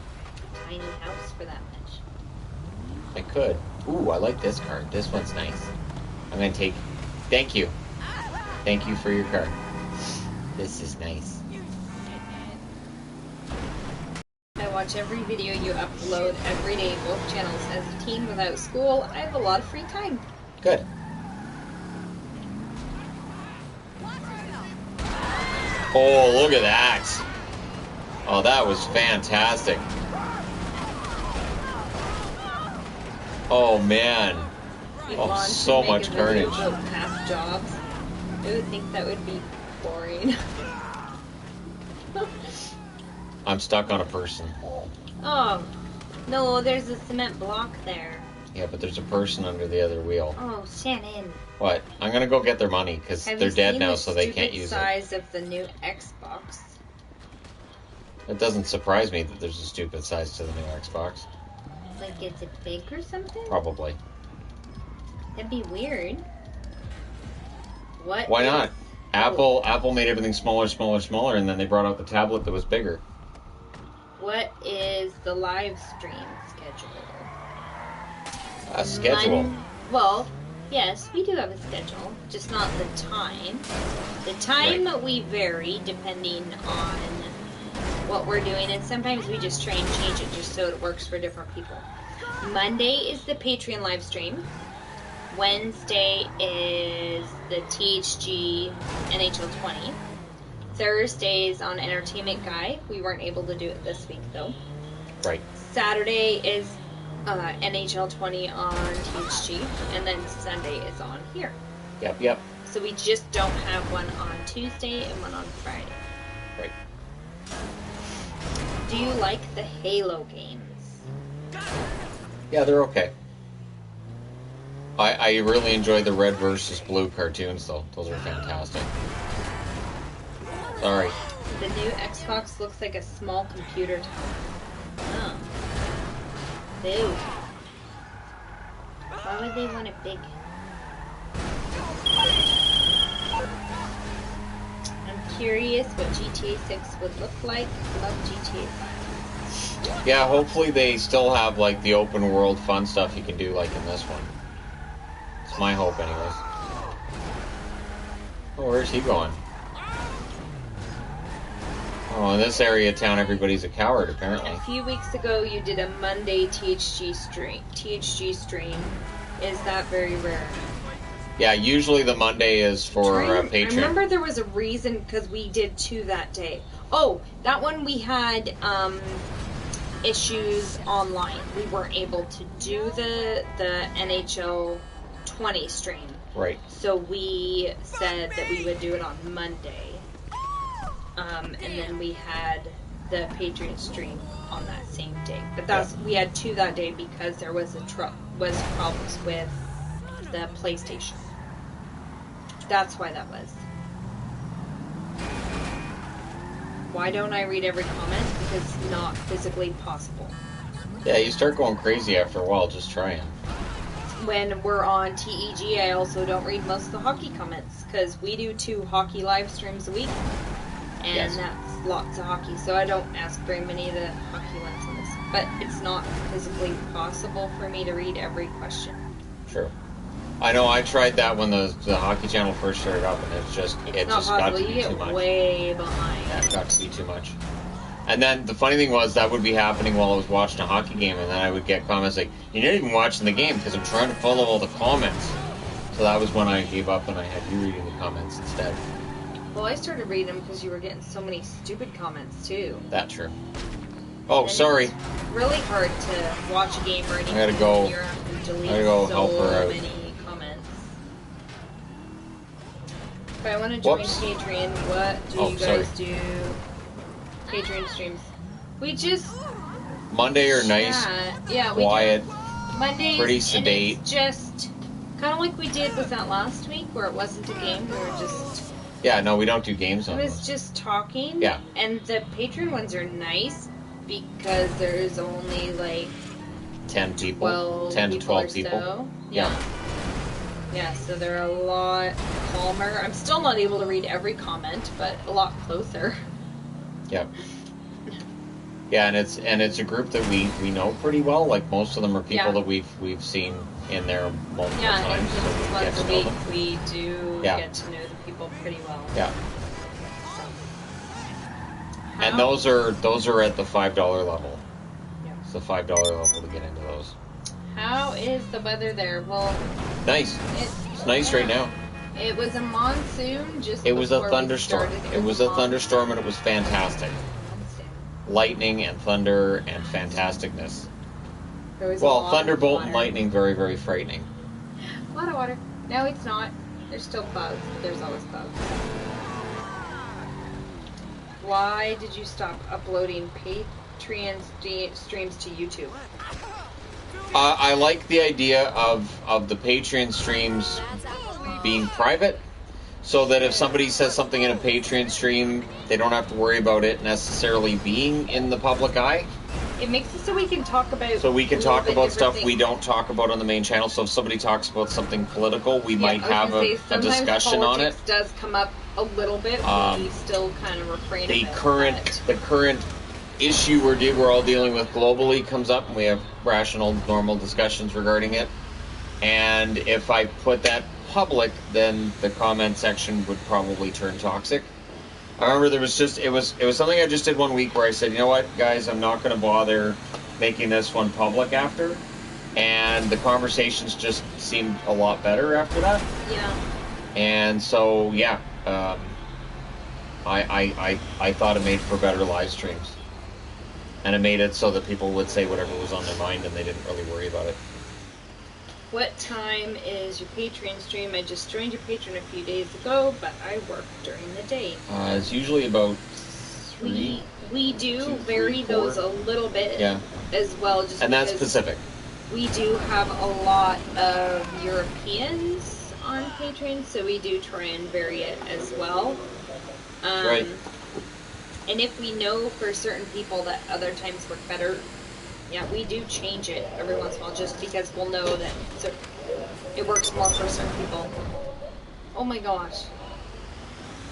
tiny house for that much. I could. Ooh, I like this card. This one's nice. I'm gonna take. Thank you. Thank you for your card. This is nice. I watch every video you upload every day, both channels. As a teen without school, I have a lot of free time. Good. Oh, look at that. Oh, that was fantastic. Oh, man. Yvonne should so make much a video carnage. about past jobs. I would think that would be boring. I'm stuck on a person. Oh, no, there's a cement block there. Yeah, but there's a person under the other wheel. Oh, Shannon. What? I'm gonna go get their money because Have they're you dead seen now, the so they can't stupid use size of the new Xbox? it. It doesn't surprise me that there's a stupid size to the new Xbox. Like, is it big or something? Probably. That'd be weird. What? Why is- not? Apple made everything smaller, and then they brought out the tablet that was bigger. What is the live stream schedule? Schedule. Well, yes, we do have a schedule, just not the time. The time we vary depending on what we're doing, and sometimes we just try and change it just so it works for different people. Monday is the Patreon live stream. Wednesday is the THG NHL 20. Thursday is on Entertainment Guy. We weren't able to do it this week though. Right. Saturday is NHL 20 on THG, and then Sunday is on here. Yep. So we just don't have one on Tuesday and one on Friday. Right. Do you like the Halo games? Yeah, they're okay. I really enjoy the red versus blue cartoons, though. Those are fantastic. Sorry. The new Xbox looks like a small computer top. Oh. Ew. Why would they want it big? I'm curious what GTA 6 would look like. Love GTA 5. Yeah, hopefully they still have, like, the open world fun stuff you can do, like, in this one. It's my hope, anyways. Oh, where's he going? Oh, in this area of town, everybody's a coward, apparently. A few weeks ago, you did a Monday THG stream. Is that very rare? Yeah, usually the Monday is for I Patreon. remember there was a reason because we did 2 that day. Oh, that one we had issues online. We weren't able to do the NHL 20 stream. Right. So we said that we would do it on Monday. And then we had the Patreon stream on that same day. But we had 2 that day because there was problems with the PlayStation. That's why that was. Why don't I read every comment? Because it's not physically possible. Yeah, you start going crazy after a while, just trying. When we're on TEG, I also don't read most of the hockey comments because we do 2 hockey live streams a week. And Yes. that's lots of hockey, so I don't ask very many of the hockey ones on this. But it's not physically possible for me to read every question. Sure. I know I tried that when the Hockey Channel first started up, and it It's just not got possible. to You be get too much. way behind. Yeah, it got to be too much. And then the funny thing was that would be happening while I was watching a hockey game, and then I would get comments like, "You're not even watching the game because I'm trying to follow all the comments." So that was when I gave up and I had you reading the comments instead. Well, I started reading them because you were getting so many stupid comments too. That's true. Oh, And sorry. It's really hard to watch a game or anything. gotta go. When you're having to delete I gotta go so help her out. many comments. If I want to join Whoops. Patreon, what do Oh, you sorry. guys do? Patreon streams. We just Monday are nice, chat. Yeah, we quiet. do Mondays. pretty and sedate. it's just kind of like we did with that last week, where it wasn't a game. We were just. Yeah, no, we don't do games It on was those. just talking. Yeah. And the Patreon ones are nice because there's only like 10 people, 12 10 to 12 or people. so. Yeah. Yeah, so they're a lot calmer. I'm still not able to read every comment, but a lot closer. Yeah. Yeah, and it's a group that we know pretty well. Like most of them are people Yeah. that we've seen in there multiple Yeah, and times, so we just get once to a know week them. we do Yeah. get to know the people pretty well. Yeah. And How- those are at the $5 level. Yeah. It's the $5 level to get into those. How is the weather there? Well, Nice. It's nice right now. It was a monsoon just It was a before we thunderstorm. started. It was a thunderstorm and it was fantastic. monsoon. Lightning and thunder and fantasticness. There was a Well, lot of thunderbolt and water. lightning, very, very frightening. A lot of water. No, it's not. There's still bugs. There's always bugs. Why did you stop uploading Patreon streams to YouTube? I like the idea of the Patreon streams being private, so that if somebody says something in a Patreon stream, they don't have to worry about it necessarily being in the public eye. It makes it so we can talk about. So we can a little talk bit about different stuff we things. don't talk about on the main channel. So if somebody talks about something political, we Yeah, might I was have gonna say, a sometimes discussion on it. politics does come up a little bit. We still kind of refrain. The of it, current but- the current issue we're all dealing with globally comes up, and we have rational, normal discussions regarding it. And if I put that public, then the comment section would probably turn toxic. I remember there was just it was something I just did one week where I said, you know what, guys, I'm not going to bother making this one public after, and the conversations just seemed a lot better after that. Yeah. And so yeah, I thought it made for better live streams, and it made it so that people would say whatever was on their mind and they didn't really worry about it. What time is your Patreon stream? I just joined your Patreon a few days ago, but I work during the day. It's usually about We do 2, 3, vary 4. those a little bit Yeah, as well, just and that's because Pacific. we do have a lot of Europeans on Patreon, so we do try and vary it as well. Right. And if we know for certain people that other times work better, yeah, we do change it every once in a while, just because we'll know that it works more for certain people. Oh my gosh.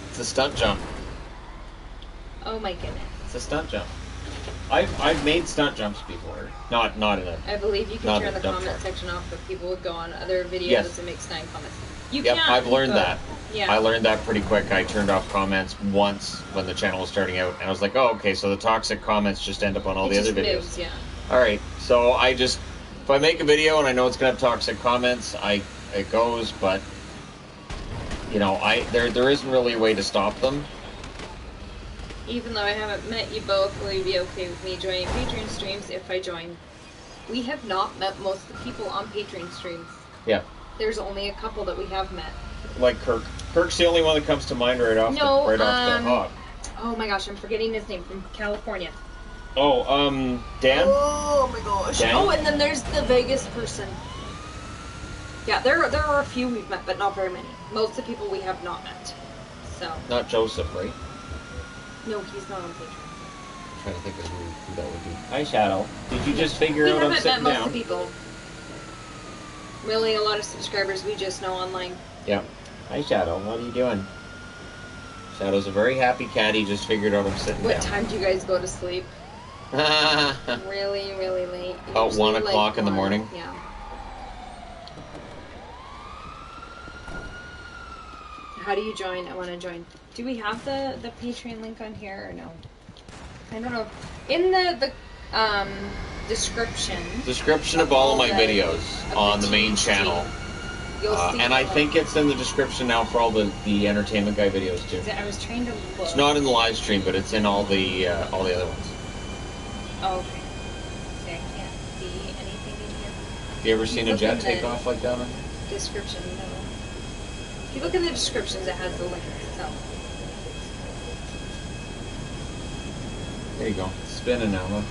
It's a stunt jump. Oh my goodness. It's a stunt jump. I've made stunt jumps before. Not in a. I believe you can Not turn a the dump comment truck. section off, but people would go on other videos Yes. and make snide comments. You Yep, can. I've learned but- that. Yeah. I learned that pretty quick. I turned off comments once when the channel was starting out, and I was like, oh, okay, so the toxic comments just end up on all the It other just videos. moves, yeah. Alright, so if I make a video and I know it's gonna have toxic comments, it goes, but you know, there isn't really a way to stop them. Even though I haven't met you both, will you be okay with me joining Patreon streams if I join? We have not met most of the people on Patreon streams. Yeah. There's only a couple that we have met. Like Kirk. Kirk's the only one that comes to mind right off the hop. Oh my gosh, I'm forgetting his name, from California. Oh, Dan? Oh my gosh. Dan? Oh, and then there's the Vegas person. Yeah, there are a few we've met, but not very many. Most of the people we have not met. So, Not Joseph, right? no, he's not on Patreon. I'm trying to think of who that would be. Hi, Shadow. Did you just figure We out I'm haven't met sitting most down? of the people. Really, a lot of subscribers we just know online. Yeah. Hi, Shadow. What are you doing? Shadow's a very happy cat. He just figured out I'm sitting What down. time do you guys go to sleep? Really, really late. About Usually 1 o'clock in the 1. morning? Yeah. How do you join? I want to join. Do we have the Patreon link on here or no? I don't know. In the description. Description of all of my the- videos of on the the main TV channel. You'll see. And I think it's in the description now for all the Entertainment Guy videos too. I was trying to look. It's not in the live stream, but it's in all the other ones. Oh, okay. See, I can't see anything in here. Have you ever seen a Look jet in take the- off like that? Description, no. If you look in the descriptions, it has the link. So. There you go. Spinning now, huh?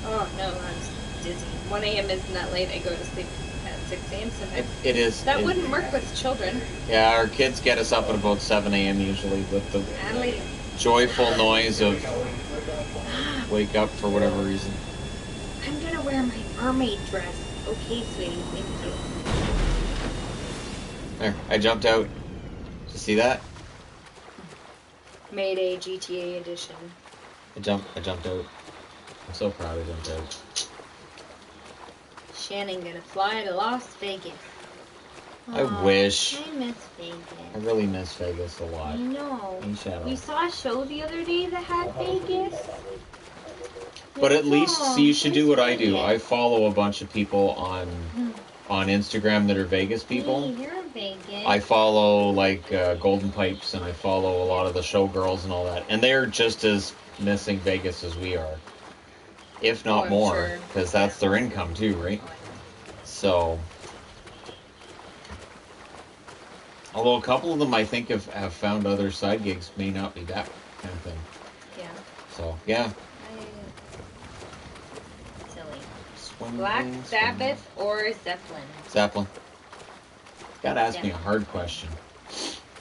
Oh no, I'm dizzy. 1 a.m. isn't that late. I go to sleep at 6 a.m. sometimes. It is. That it- wouldn't work with children. Yeah, our kids get us up at about 7 a.m. usually with the Adelaide. joyful noise of wake up for whatever reason. I'm gonna wear my mermaid dress. Okay, sweetie. Thank you. There, I jumped out. Did you see that? Mayday GTA edition. I jumped out. I'm so proud I jumped out. Shannon gonna fly to Las Vegas. I Aw, wish. I miss Vegas. I really miss Vegas a I lot. know. Hey, Shadow. We saw a show the other day that had Vegas. But at least Oh, see, you should do what I do. Vegas. I follow a bunch of people on Instagram that are Vegas people. Hey, you're Vegas. I follow like Golden Pipes, and I follow a lot of the showgirls and all that, and they're just as missing Vegas as we are, if not I'm more, sure. because that's their income too, right? So, although a couple of them I think have found other side gigs, may not be that kind of thing. Yeah. So yeah. Silly. Swing, Black swing. Sabbath or Zeppelin? Zeppelin. Gotta ask me Yeah. a hard question.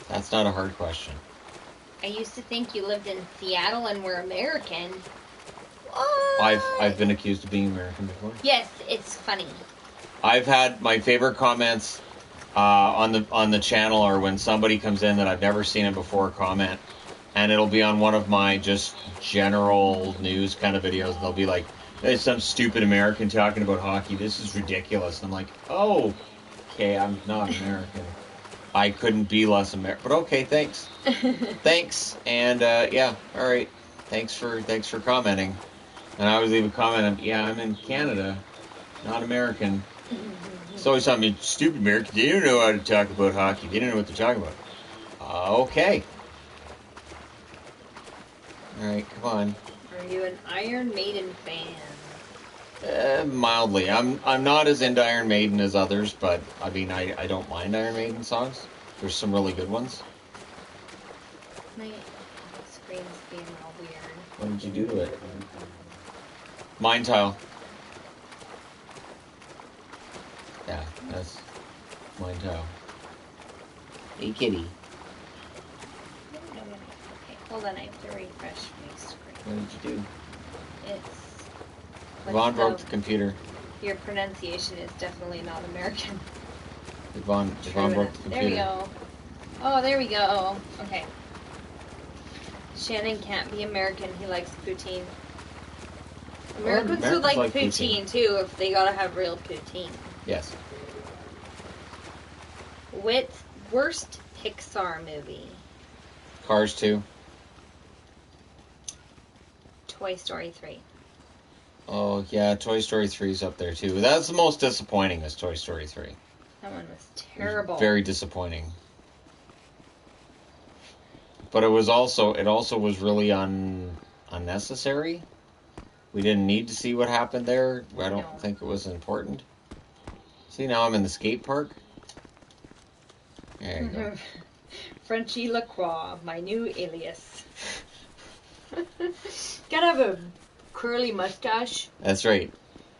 That's not a hard question. I used to think you lived in Seattle and were American. I've been accused of being American before. Yes, it's funny. I've had my favorite comments on the channel are when somebody comes in that I've never seen it before comment, and it'll be on one of my just general news kind of videos, and they'll be like, "There's some stupid American talking about hockey. This is ridiculous." And I'm like, "Oh, okay, I'm not American. I couldn't be less American, but okay, thanks, thanks." And yeah, all right, thanks for commenting. And I always leave a comment of, "Yeah, I'm in Canada, not American." It's always something stupid Americans. They don't know how to talk about hockey. They don't know what they're talking about. Okay. All right, come on. Are you an Iron Maiden fan? Mildly. I'm not as into Iron Maiden as others, but I mean I don't mind Iron Maiden songs. There's some really good ones. My screen's being all weird. What did you do to it? Mine tile. Yeah, that's mine tile. Hey, kitty. Okay, hold on. I have to refresh my screen. What did you do? It's. Yvonne broke the the- computer. Your pronunciation is definitely not American. Yvonne broke the computer. There we go. Oh, there we go. Okay. Shannon can't be American. He likes poutine. Americans would like poutine too if they gotta have real poutine. Yes. Worst Pixar movie? Cars 2. Toy Story 3. Oh, yeah, Toy Story 3 is up there, too. That's the most disappointing, is Toy Story 3. That one was terrible. Very disappointing. But it also was really unnecessary. We didn't need to see what happened there. I don't think it was important. See, now I'm in the skate park. There you go. Frenchie Lacroix, my new alias. Gotta have a curly mustache. That's right.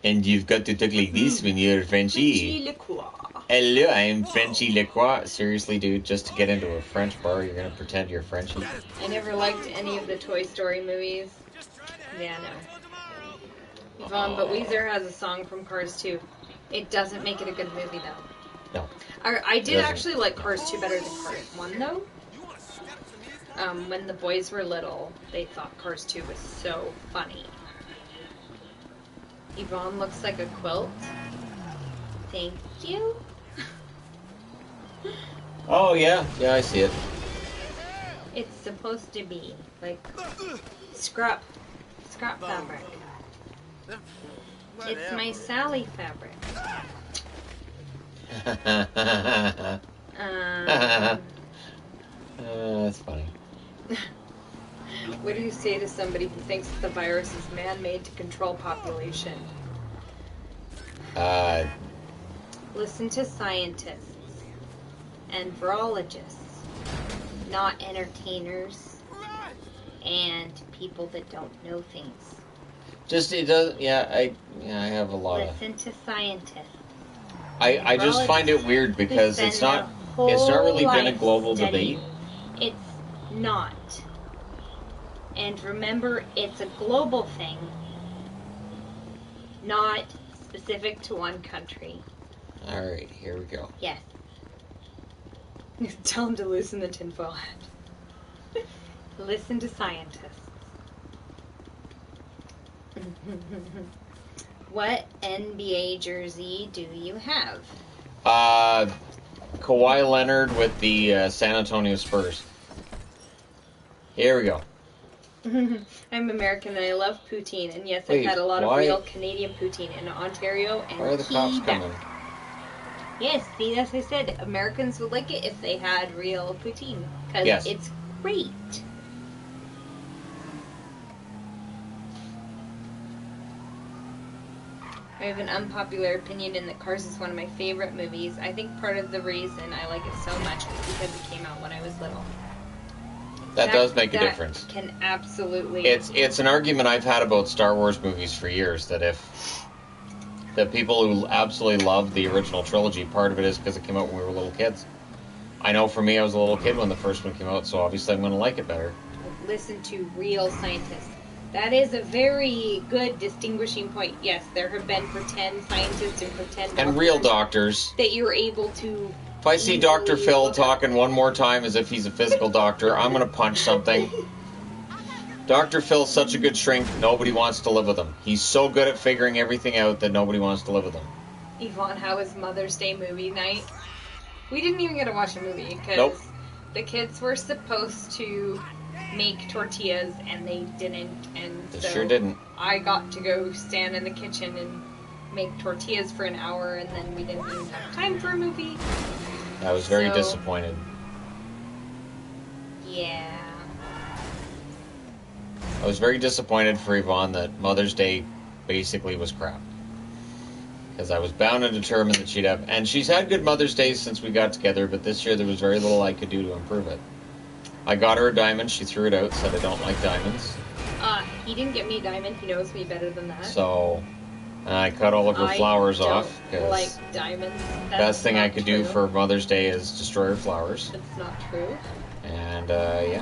And you've got to talk like this when you're Frenchie Frenchy. Lacroix. Hello, I'm Frenchy Lacroix. Seriously, dude, just to get into a French bar, you're gonna pretend you're Frenchy? I never liked any of the Toy Story movies. Yeah, no. Yvonne, but Weezer has a song from Cars 2. It doesn't make it a good movie, though. No. I did Doesn't. actually like Cars 2 better than Cars 1, though. When the boys were little, they thought Cars 2 was so funny. Yvonne looks like a quilt. Thank you. Oh, yeah. Yeah, I see it. It's supposed to be like scrap fabric. It's my Sally fabric. That's funny. What do you say to somebody who thinks that the virus is man-made to control population? Listen to scientists and virologists, not entertainers and people that don't know things. Just, it does, yeah, I have a lot of... Listen to scientists. I just find it weird because it's not really been a global debate. It's not. And remember, it's a global thing, not specific to one country. Alright, here we go. Yes. Tell him to loosen the tinfoil hat. Listen to scientists. What NBA jersey do you have? Kawhi Leonard with the San Antonio Spurs. Here we go. I'm American and I love poutine, and yes, Wait, I've had a lot why- of real Canadian poutine in Ontario and Why are the cops Quebec. coming? Yes, see, as I said, Americans would like it if they had real poutine, because Yes. it's great. I have an unpopular opinion in that Cars is one of my favorite movies. I think part of the reason I like it so much is because it came out when I was little. That does make a that difference. Can absolutely. It's an argument I've had about Star Wars movies for years, that if the people who absolutely love the original trilogy, part of it is because it came out when we were little kids. I know for me, I was a little kid when the first one came out, so obviously I'm going to like it better. Listen to real scientists. That is a very good distinguishing point. Yes, there have been pretend scientists and pretend And real doctors doctors. that you're able to. If I see easily Dr. Phil look up. talking one more time as if he's a physical doctor, I'm going to punch something. Dr. Phil's such a good shrink, nobody wants to live with him. He's so good at figuring everything out that nobody wants to live with him. Yvonne, how was Mother's Day movie night? We didn't even get to watch a movie because Nope. the kids were supposed to make tortillas and they didn't, and They so sure didn't. I got to go stand in the kitchen and make tortillas for an hour, and then we didn't even have time for a movie. I was very So- disappointed. Yeah. I was very disappointed for Yvonne that Mother's Day basically was crap. Because I was bound and determined that she'd have... And she's had good Mother's Days since we got together, but this year there was very little I could do to improve it. I got her a diamond, she threw it out, said I don't like diamonds. He didn't get me a diamond. He knows me better than that. So, I cut all of her I flowers don't off because like diamonds. That's best thing I not could true. do for Mother's Day is destroy her flowers. That's not true. And yeah,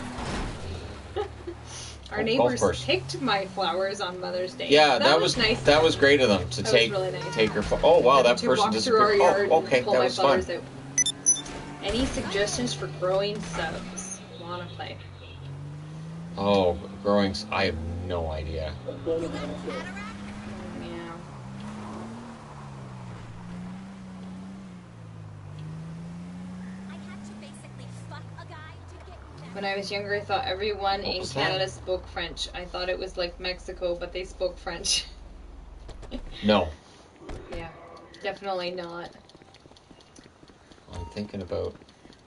Our golf neighbors course. picked my flowers on Mother's Day. Yeah, that was nice. That was great of them to That take was really nice. take her. Oh wow, that To person walk through our disappeared. yard Oh, okay, and pull that my was fun. flowers out. Any suggestions for growing subs? Wanna play? Oh, growing. I have no idea. Yeah. I had to basically fuck a guy to get that. When I was younger, I thought everyone What in was that? Canada spoke French. I thought it was like Mexico, but they spoke French. No, Yeah, definitely not. I'm thinking about.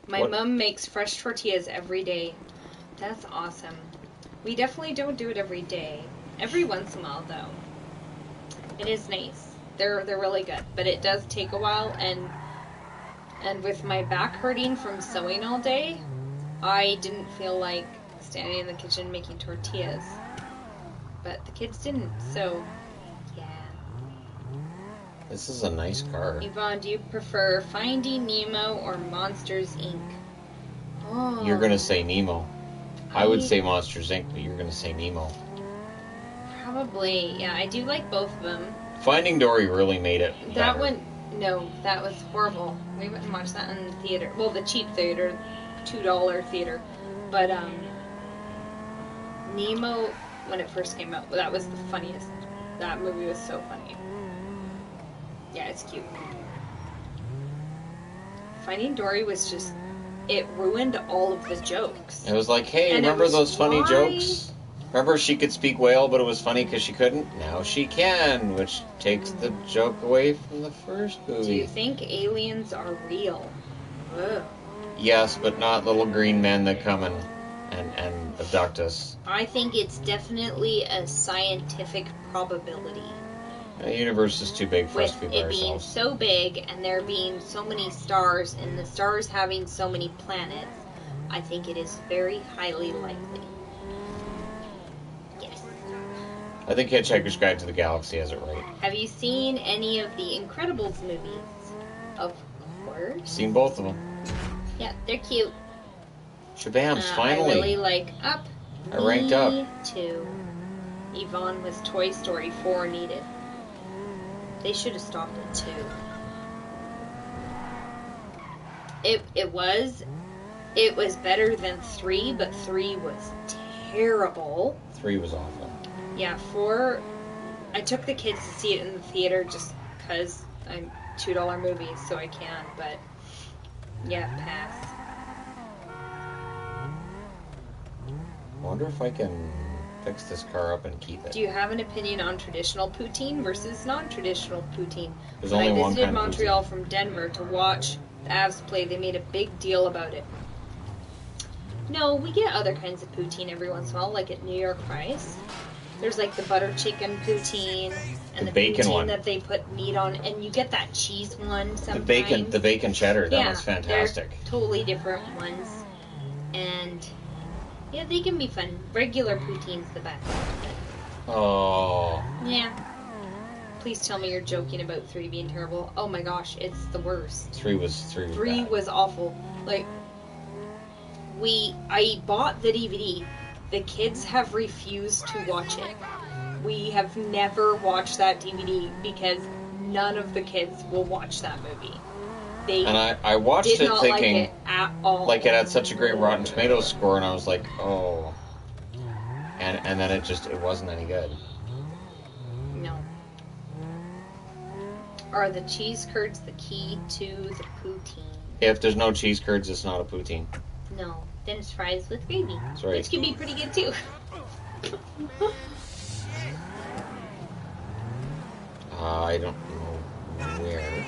My What- mom makes fresh tortillas every day. That's awesome. We definitely don't do it every day. Every once in a while, though. It is nice. They're really good, but it does take a while. And with my back hurting from sewing all day, I didn't feel like standing in the kitchen making tortillas. But the kids didn't, so yeah. This is a nice car. Yvonne, do you prefer Finding Nemo or Monsters Inc? Oh, You're gonna say Nemo. I would I- say Monsters Inc., but you're gonna say Nemo. Probably, yeah. I do like both of them. Finding Dory really made it. That better. one, no, that was horrible. We went and watched that in the theater. Well, the cheap theater, $2 theater. But Nemo, when it first came out, that was the funniest. That movie was so funny. Yeah, it's cute. Finding Dory was just, it ruined all of the jokes. It was like, hey, And it remember was those funny why- jokes? Remember she could speak whale, but it was funny because she couldn't? Now she can, which takes the joke away from the first Do you movie. think aliens are real? Ugh. Yes, but not little green men that come and abduct us. I think it's definitely a scientific probability. The universe is too big for us With to be by it being ourselves. so big and there being so many stars and the stars having so many planets, I think it is very highly likely. Yes. I think Hitchhiker's Guide to the Galaxy has it right. Have you seen any of the Incredibles movies? Of course. Seen both of them. Yeah, they're cute. Shabams, finally. I really like Up. I ranked up. Me too. Yvonne was Toy Story 4 needed. They should have stopped at 2. It was better than 3, but 3 was terrible. 3 was awful. Yeah, 4, I took the kids to see it in the theater just because I'm $2 movies, so I can, but yeah, pass. I wonder if I can fix this car up and keep it. Do you have an opinion on traditional poutine versus non-traditional poutine? There's When only I one visited kind of Montreal from Denver to watch the Avs play, they made a big deal about it. No, we get other kinds of poutine every once in a while, like at New York Fries. There's like the butter chicken poutine and The the bacon poutine one. that they put meat on, and you get that cheese one sometimes. The bacon cheddar, that yeah, was fantastic. They're totally different ones, and yeah, they can be fun. Regular poutine's the best. Oh, Yeah. Please tell me you're joking about 3 being terrible. Oh my gosh, it's the worst. 3 was 3 bad. was awful. Like, I bought the DVD. The kids have refused to watch it. We have never watched that DVD because none of the kids will watch that movie. They And I watched did it not thinking like it at all. like it had such a great Rotten Tomatoes score, and I was like, oh. And then it wasn't any good. No. Are the cheese curds the key to the poutine? If there's no cheese curds, it's not a poutine. No. Then it's fries with gravy. That's right. Which can be pretty good too. I don't know where.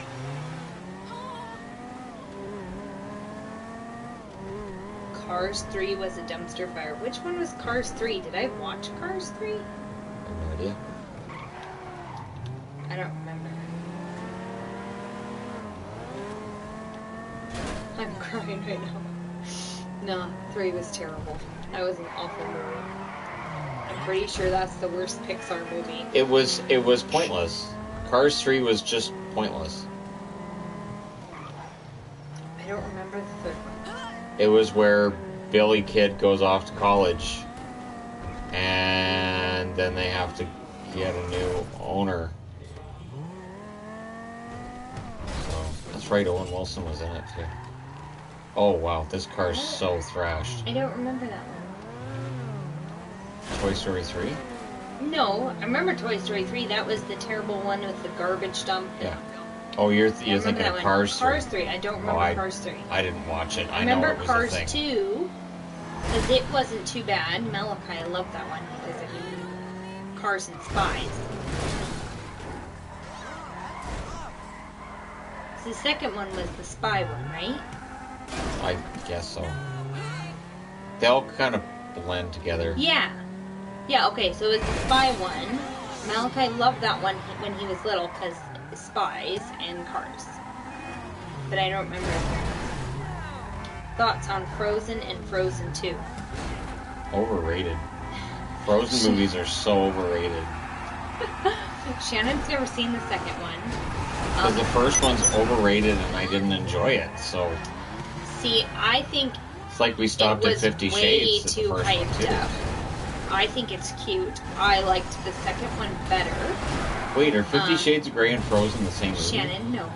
Cars 3 was a dumpster fire. Which one was Cars 3? Did I watch Cars 3? I have no idea. I don't remember. I'm crying right now. No, 3 was terrible. That was an awful movie. pretty sure that's the worst Pixar movie. It was pointless. Cars 3 was just pointless. I don't remember the third one. It was where Billy Kid goes off to college, and then they have to get a new owner. So that's right. Owen Wilson was in it too. Oh wow, this car's so thrashed. I don't remember that one. Toy Story 3? No, I remember Toy Story 3. That was the terrible one with the garbage dump. Yeah. Oh, you're I thinking remember that of one. Cars 3. Cars 3. I don't remember Cars 3. I didn't watch it. I I know remember it was Cars a thing. 2, because it wasn't too bad. Malachi loved that one, because I mean, Cars and Spies. So the second one was the spy one, right? I guess so. They all kind of blend together. Yeah. Yeah, okay, so it was the spy one. Malachi loved that one when he was little, because Spies and Cars. But I don't remember. Thoughts on Frozen and Frozen 2? Overrated. Frozen movies are so overrated. Shannon's never seen the second one. Because the first one's overrated and I didn't enjoy it, so See, I think it's like we it stopped was at 50 way Shades at too the first one hyped too. up. I think it's cute. I liked the second one better. Wait, are 50 Shades of Grey and Frozen the same movie? Shannon, no.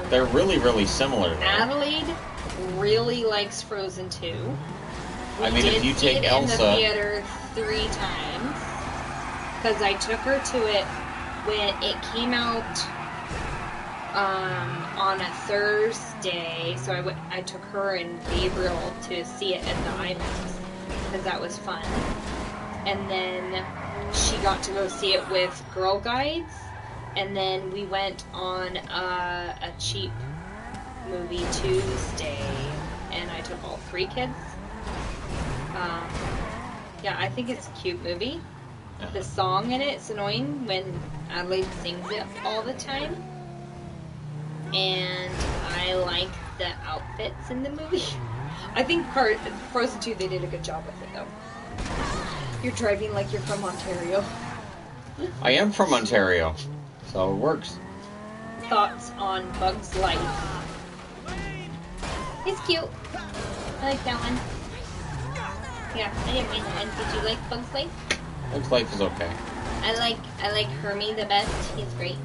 They're really, really similar though. Adelaide really likes Frozen 2. I mean, if you see take it Elsa, in the theater 3 times, because I took her to it when it came out on a Thursday. So I took her and Gabriel to see it at the IMAX because that was fun. And then she got to go see it with Girl Guides, and then we went on a cheap movie Tuesday, and I took all 3 kids. Yeah, I think it's a cute movie. The song in it's annoying when Adelaide sings it all the time. And I like the outfits in the movie. I think Frozen 2, they did a good job with it, though. You're driving like you're from Ontario. I am from Ontario, so it works. Thoughts on Bug's Life? It's cute. I like that one. Yeah, I didn't mind that one. Did you like Bug's Life? Bug's Life is okay. I like Hermie the best. He's great.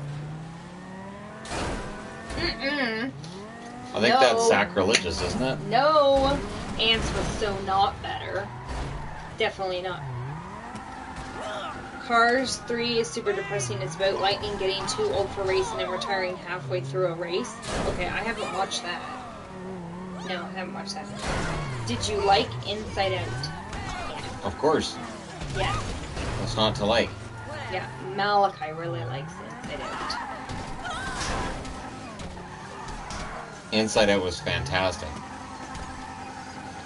I think that's sacrilegious, isn't it? No! Ants was so not better. Definitely not. Cars 3 is super depressing. It's about Lightning getting too old for racing and retiring halfway through a race. Okay, I haven't watched that. No, I haven't watched that. Did you like Inside Out? Yeah. Of course. Yeah. What's not to like? Yeah. Malachi really likes Inside Out. Inside Out was fantastic.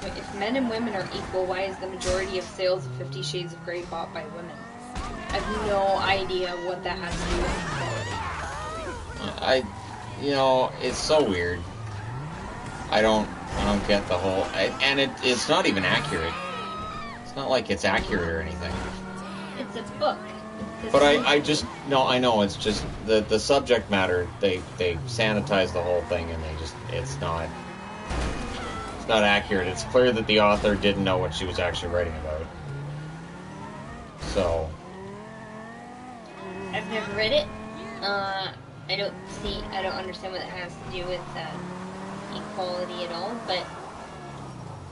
If men and women are equal, why is the majority of sales of 50 Shades of Grey bought by women? I have no idea what that has to do with equality. It's so weird. I don't get the whole, and it's not even accurate. It's not like it's accurate or anything. It's a book. But I know, it's just the subject matter, they sanitize the whole thing and it's not accurate. It's clear that the author didn't know what she was actually writing about. So I've never read it. I don't understand what it has to do with equality at all, but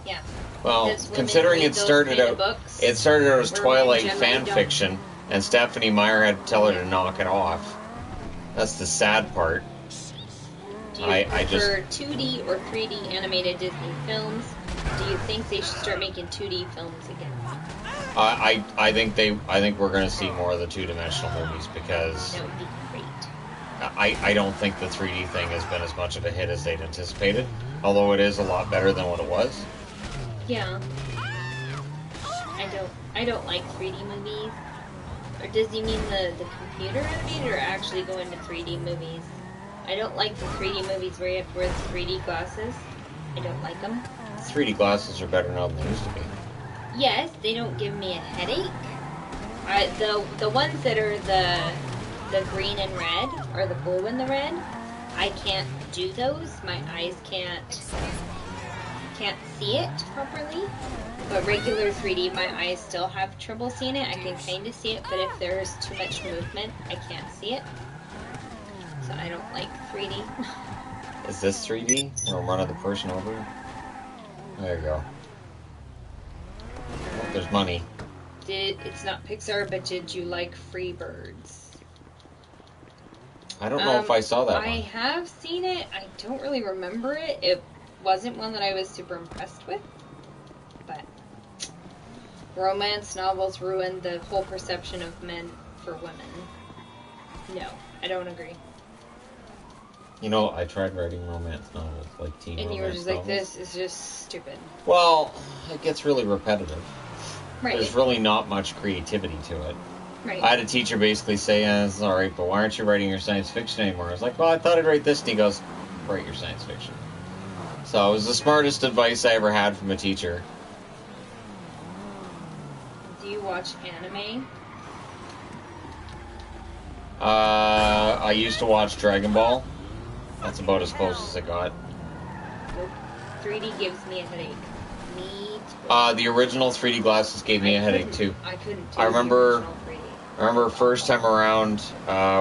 yeah. Well, considering it started out as Twilight fan fiction, and Stephanie Meyer had to tell her to knock it off. That's the sad part. Do you prefer 2D or 3D animated Disney films? Do you think they should start making 2D films again? I think we're going to see more of the 2-dimensional movies because That would be great. I don't think the 3D thing has been as much of a hit as they'd anticipated, although it is a lot better than what it was. Yeah. I don't like 3D movies. Or does he mean the computer animated or actually going to 3D movies? I don't like the 3D movies where you have to wear the 3D glasses. I don't like them. 3D glasses are better now than they used to be. Yes, they don't give me a headache. The ones that are the green and red, or the blue and the red, I can't do those. My eyes can't see it properly. But regular 3D, my eyes still have trouble seeing it. I can kind of see it, but if there's too much movement, I can't see it. So I don't like 3D. Is this 3D? Where I'm running the person over? There you go. Oh, there's money. It's not Pixar, but did you like Freebirds? I don't know if I saw that I one. have seen it. I don't really remember it. It wasn't one that I was super impressed with. But romance novels ruin the whole perception of men for women. No, I don't agree. You know, I tried writing romance novels, like teen And romance you were just like, novels. this is just stupid. Well, it gets really repetitive. Right. There's really not much creativity to it. Right. I had a teacher basically say, yeah, it's alright, but why aren't you writing your science fiction anymore? I was like, well, I thought I'd write this. And he goes, write your science fiction. So it was the smartest advice I ever had from a teacher. Do you watch anime? I used to watch Dragon Ball. That's about as close as it got. Nope. 3D gives me a headache. Me too. The original 3D glasses gave me a headache too. I couldn't do I remember- the original 3D. I remember first time around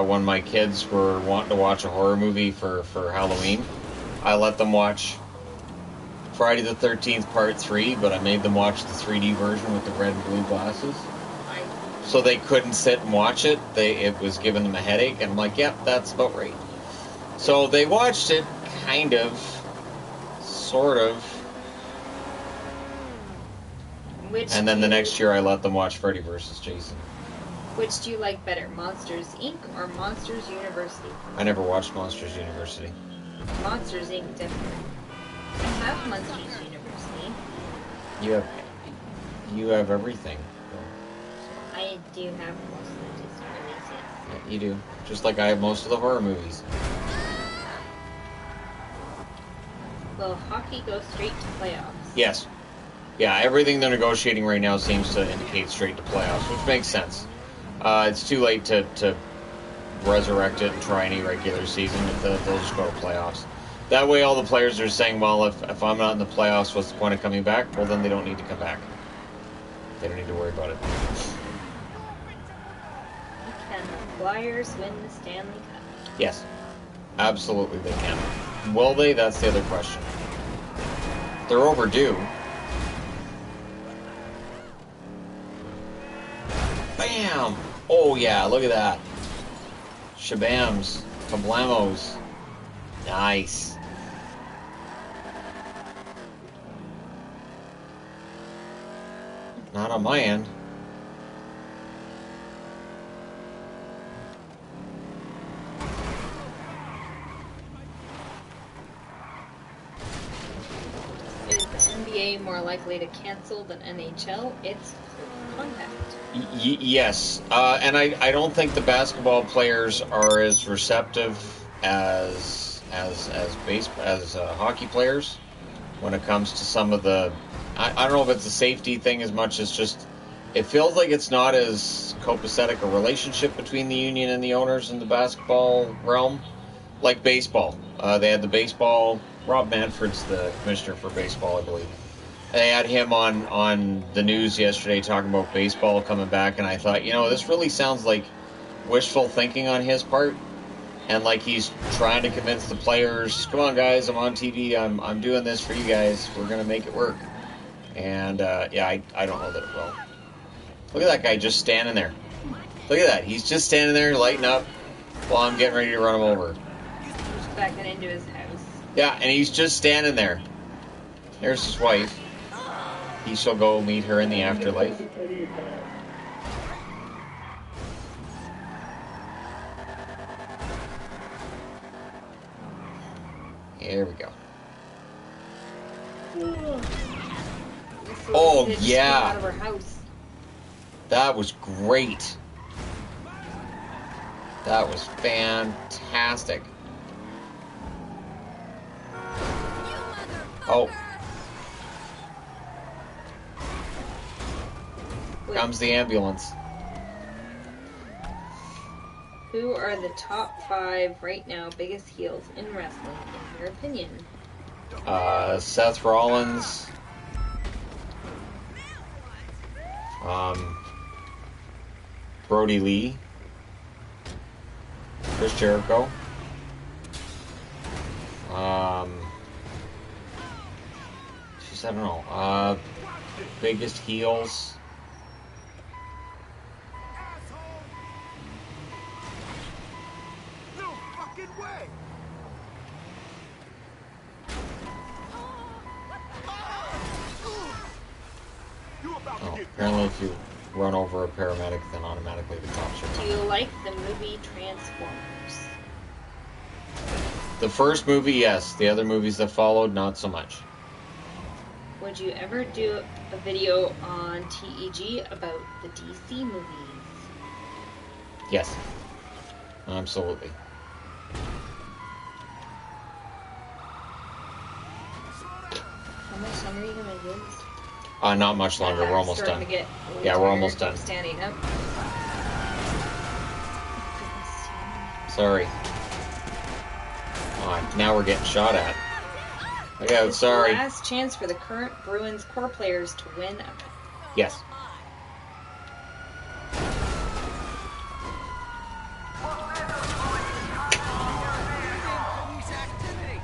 when my kids were wanting to watch a horror movie for Halloween. I let them watch Friday the 13th Part 3, but I made them watch the 3D version with the red and blue glasses. So they couldn't sit and watch it. It was giving them a headache, and I'm like, yep, that's about right. So they watched it, kind of, sort of, and then the next year I let them watch Freddy vs. Jason. Which do you like better, Monsters Inc. or Monsters University? I never watched Monsters University. Monsters Inc. definitely. I have Monsters University. You have everything. I do have most of the Disney releases. Yeah, you do. Just like I have most of the horror movies. Will hockey go straight to playoffs? Yes. Yeah, everything they're negotiating right now seems to indicate straight to playoffs, which makes sense. It's too late to resurrect it and try any regular season. They'll just go to playoffs. That way all the players are saying, well, if I'm not in the playoffs, what's the point of coming back? Well, then they don't need to come back. They don't need to worry about it. Can the Flyers win the Stanley Cup? Yes. Absolutely they can. Will they? That's the other question. They're overdue. Bam! Oh yeah, look at that. Shabams. Kablamos. Nice. Not on my end. Is the NBA more likely to cancel than NHL? It's contact. Yes, and I don't think the basketball players are as receptive as hockey players when it comes to some of the. I don't know if it's a safety thing as much as just it feels like it's not as copacetic a relationship between the union and the owners in the basketball realm, like baseball. They had the baseball. Rob Manfred's the commissioner for baseball, I believe. They had him on the news yesterday talking about baseball coming back, and I thought, this really sounds like wishful thinking on his part, and like he's trying to convince the players, come on guys, I'm on TV, I'm doing this for you guys, we're going to make it work. And I don't know that it will. Look at that guy just standing there. Look at that, he's just standing there lighting up while I'm getting ready to run him over. He's backing into his house. Yeah, and he's just standing there. There's his wife. He shall go meet her in the afterlife. Here we go. Oh, They just yeah. came out of her house. That was great. That was fantastic. You Oh. comes the ambulance. Who are the top 5 right now biggest heels in wrestling, in your opinion? Seth Rollins. Brody Lee. Chris Jericho. Jeez, I don't know. Biggest heels. No fucking way! You about to Oh, get apparently if you run over a paramedic, then automatically the cops are Do you like the movie Transformers? The first movie, yes. The other movies that followed, not so much. Would you ever do a video on TEG about the DC movies? Yes. Absolutely. How much longer are you gonna do this? Not much longer. We're almost Starting done. to get really Yeah, we're tired almost from done. Standing up. Sorry. Now we're getting shot at. Look out, It's sorry. the last chance for the current Bruins core players to win a Yes. police activity!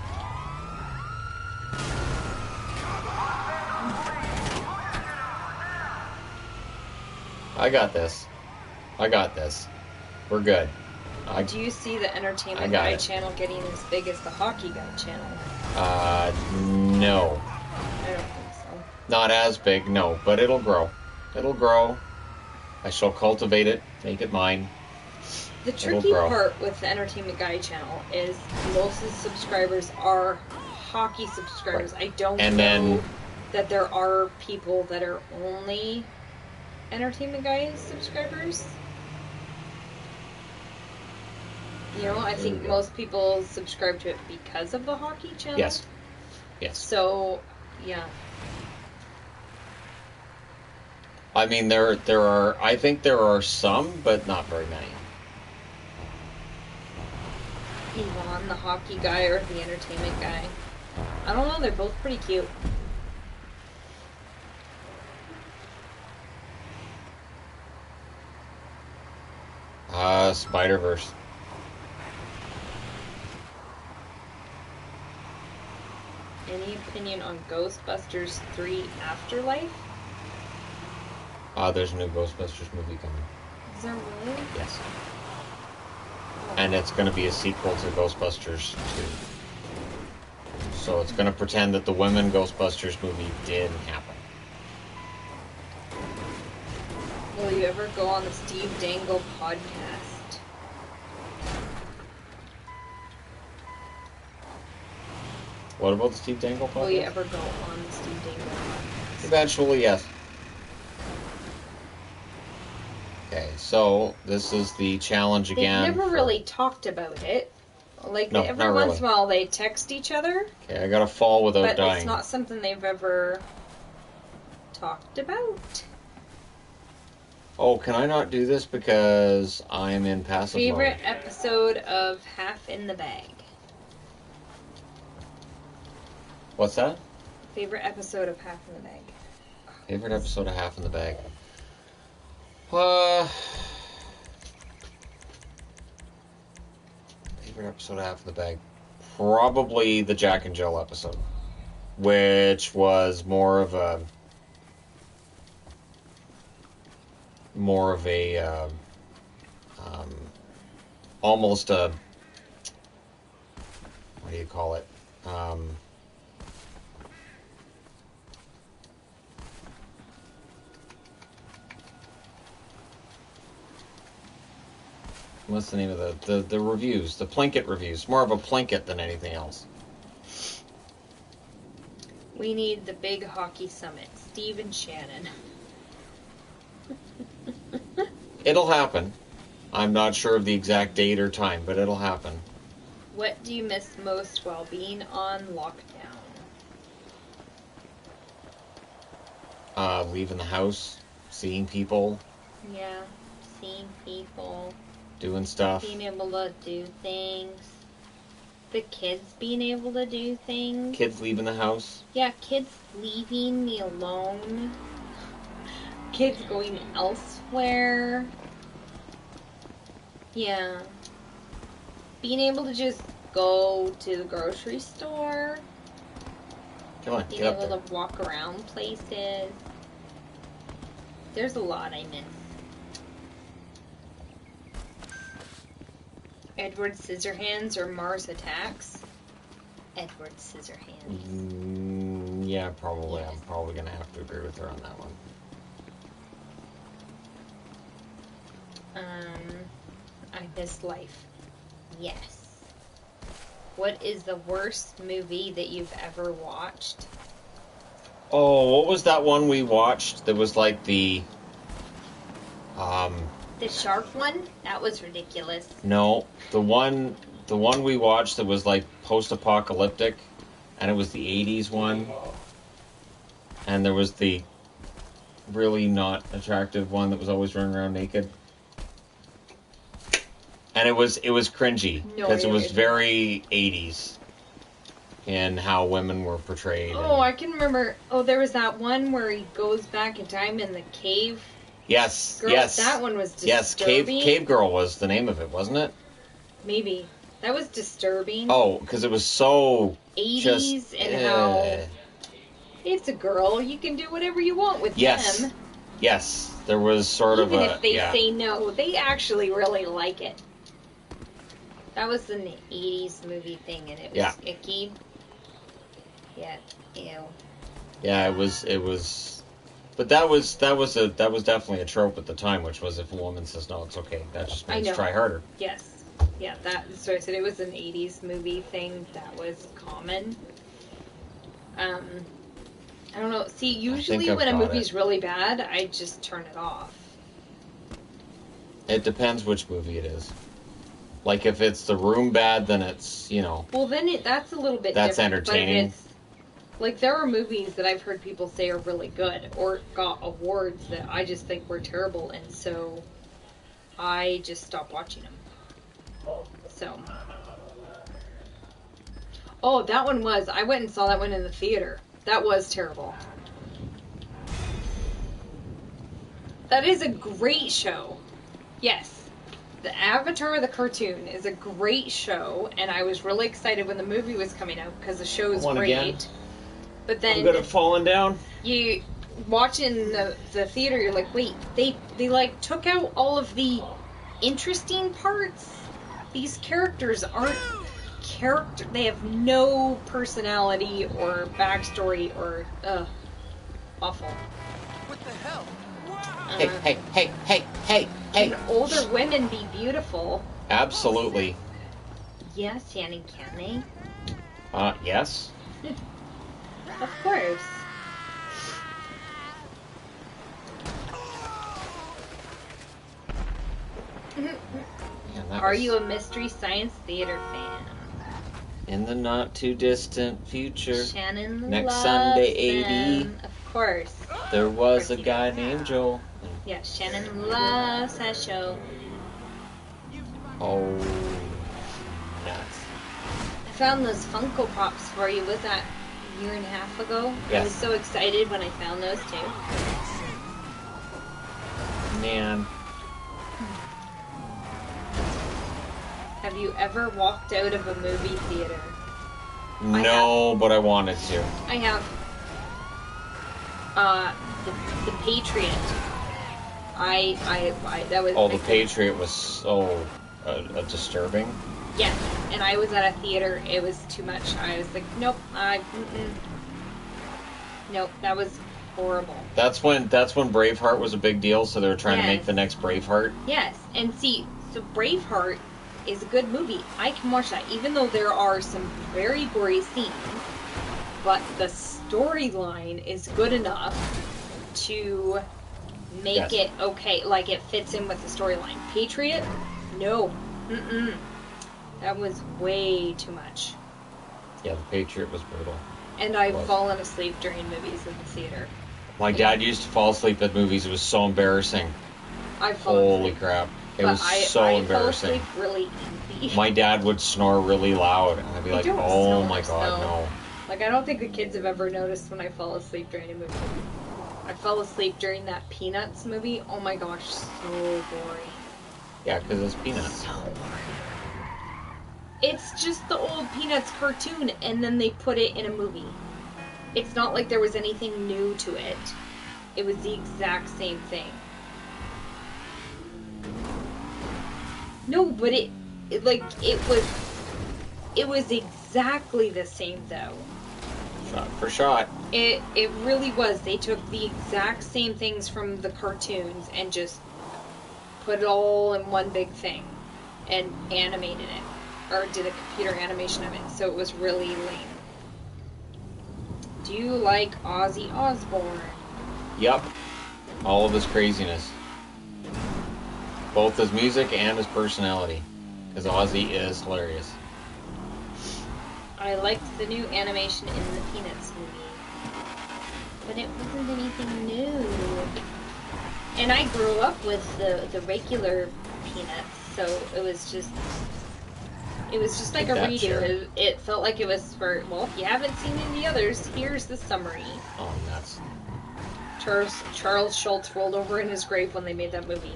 I got this. I got this. We're good. Do you see the I Entertainment got Guy it. channel getting as big as the Hockey Guy channel? No. I don't think so. Not as big, no. But it'll grow. It'll grow. I shall cultivate it, make it mine. The It'll tricky grow. part with the Entertainment Guy channel is most of the subscribers are hockey subscribers. Right. I don't And know then- that there are people that are only Entertainment Guy subscribers. You know, I There think you go. most people subscribe to it because of the hockey channel. Yes. Yes. So, yeah. I mean, there are. I think there are some, but not very many. Yvonne, the hockey guy, or the entertainment guy. I don't know, they're both pretty cute. Spider-Verse. Any opinion on Ghostbusters 3 Afterlife? There's a new Ghostbusters movie coming. Is there really? Yes. And it's going to be a sequel to Ghostbusters 2. So it's going to pretend that the Women Ghostbusters movie did happen. Will you ever go on the Steve Dangle podcast? What about the Steve Dangle podcast? Will you ever go on the Steve Dangle podcast? Eventually, yes. Okay, so this is the challenge They've again. never for- really talked about it. Like, No, every not once really. in a while they text each other, Okay, I got to fall without but dying. it's not something they've ever talked about. Oh, can I not do this because I'm in passive Favorite mode? episode of Half in the Bag? What's that? Favorite episode of Half in the Bag? Favorite episode of Half in the Bag? Favorite episode of Half in the Bag? Probably the Jack and Jill episode, which was more of a almost a, what do you call it? What's the name of the reviews? The Plinkett reviews. More of a Plinkett than anything else. We need the big hockey summit. Steve and Shannon. It'll happen. I'm not sure of the exact date or time, but it'll happen. What do you miss most while being on lockdown? Leaving the house, seeing people, Yeah, seeing people, doing stuff. being able to do things. The kids being able to do things. Kids leaving the house. Yeah, kids leaving me alone. Kids going elsewhere. Yeah. Being able to just go to the grocery store. Come on, Being get up able there. to walk around places. There's a lot I miss. Edward Scissorhands or Mars Attacks? Edward Scissorhands. Yeah, probably. Yes. I'm probably gonna have to agree with her on that one. I miss life. Yes. What is the worst movie that you've ever watched? Oh, what was that one we watched? That was like the. The shark one? That was ridiculous. No, the one we watched that was like post-apocalyptic, and it was the '80s one, and there was the really not attractive one that was always running around naked, and it was cringy No, because it was it- very '80s in how women were portrayed. Oh, and- I can remember. Oh, there was that one where he goes back in time in the cave. yes, Girl, yes, that one was yes. disturbing. Cave Girl was the name of it, wasn't it? Maybe. That was disturbing. Oh, because it was so 80s just and how it's a girl. You can do whatever you want with Yes. them. Yes, there was sort Even of a if they yeah. say no, they actually really like it. That was an 80s movie thing, and it was Yeah. icky. Yeah, ew. Yeah, it was, but that was definitely a trope at the time, which was if a woman says no, it's okay. That just I means know. try harder. Yes. Yeah, so I said it was an 80s movie thing that was common. I don't know. See, usually I've when a got movie's it. really bad, I just turn it off. It depends which movie it is. Like if it's The Room bad, then it's Well, then that's a little bit That's different. But entertaining. if it's, like, there are movies that I've heard people say are really good or got awards that I just think were terrible, and so I just stopped watching them. So. Oh, that one was. I went and saw that one in the theater. That was terrible. That is a great show. Yes. The Avatar, the cartoon, is a great show, and I was really excited when the movie was coming out because the show is One great. again? But then I'm good at falling down. you watch in the theater, you're like, wait, they like took out all of the interesting parts. These characters aren't they have no personality or backstory or awful. What the hell? Hey. Can older women be beautiful? Absolutely. Yes, Shannon, can they? Yes. Of course. Man, that Are was you a Mystery Science Theater fan? in the not too distant future? Shannon Next loves Sunday, them. Of course. There was a Of course he guy does. named Joel. Yeah, Shannon loves that show. Oh, nuts. I found those Funko Pops for you. Was that a year and a half ago? I Yes. was so excited when I found those too. Man. Have you ever walked out of a movie theater? No, but I wanted to. I have. The Patriot. I that was. Oh, I The could- Patriot was so disturbing. Yeah, and I was at a theater. It was too much. I was like, nope. Nope. That was horrible. That's when Braveheart was a big deal, so they were trying to make Yes. the next Braveheart. Yes, and see, so Braveheart is a good movie. I can watch that, even though there are some very gory scenes. But the storyline is good enough to make Yes. it okay. Like, it fits in with the storyline. Patriot? No. That was way too much. Yeah, The Patriot was brutal. And I've Was. fallen asleep during movies in the theater. My dad used to fall asleep at movies. It was so embarrassing. I fall Holy asleep. crap. It But was so I embarrassing. fall asleep really easy. My dad would snore really loud, and I'd be I like, don't oh snore, my god, so- no. Like, I don't think the kids have ever noticed when I fall asleep during a movie. I fell asleep during that Peanuts movie. Oh my gosh, so boring. Yeah, because it's peanuts. So boring. It's just the old Peanuts cartoon, and then they put it in a movie. It's not like there was anything new to it. It was the exact same thing. No, but it was exactly the same though. Shot for shot. It really was. They took the exact same things from the cartoons and just put it all in one big thing and animated it. Or did a computer animation of it. So it was really lame. Do you like Ozzy Osbourne? Yep. All of his craziness. Both his music and his personality. Because Ozzy is hilarious. I liked the new animation in the Peanuts movie. But it wasn't anything new. And I grew up with the regular Peanuts, so it was just like a That, redo. sure. It felt like it was for, well, if you haven't seen any others, here's the summary. Oh, nuts. Charles Schultz rolled over in his grave when they made that movie.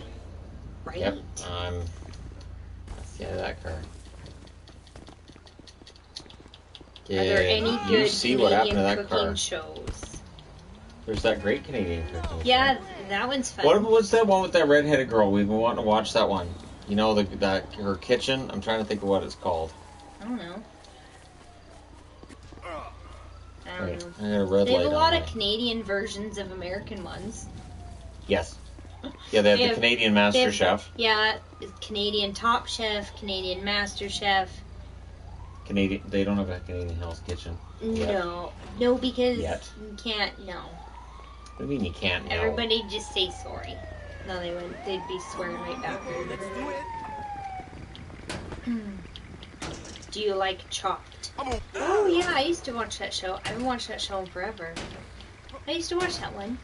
Right? Yep. Yeah, that car. Are there any You good see what happened Canadian to that cooking car. shows? There's that great Canadian cooking. Yeah, that one's fun. What was that one with that redheaded girl? We've been wanting to watch that one. You know, her kitchen? I'm trying to think of what it's called. I don't know. I don't Wait, know. I got a red They have light a lot on of me. Canadian versions of American ones. Yes. Yeah, they have They the have- Canadian They Master have- Chef. Yeah, Canadian Top Chef, Canadian Master Chef. Canadian. They don't have a Canadian Hell's Kitchen. Yet. No, because Yet. you can't. No, What do you mean you can't know? everybody just say sorry. No, they wouldn't. They'd be swearing right back. Let's do it. Do you like Chopped? I'm on. Oh yeah, I used to watch that show. I haven't watched that show in forever. I used to watch that one.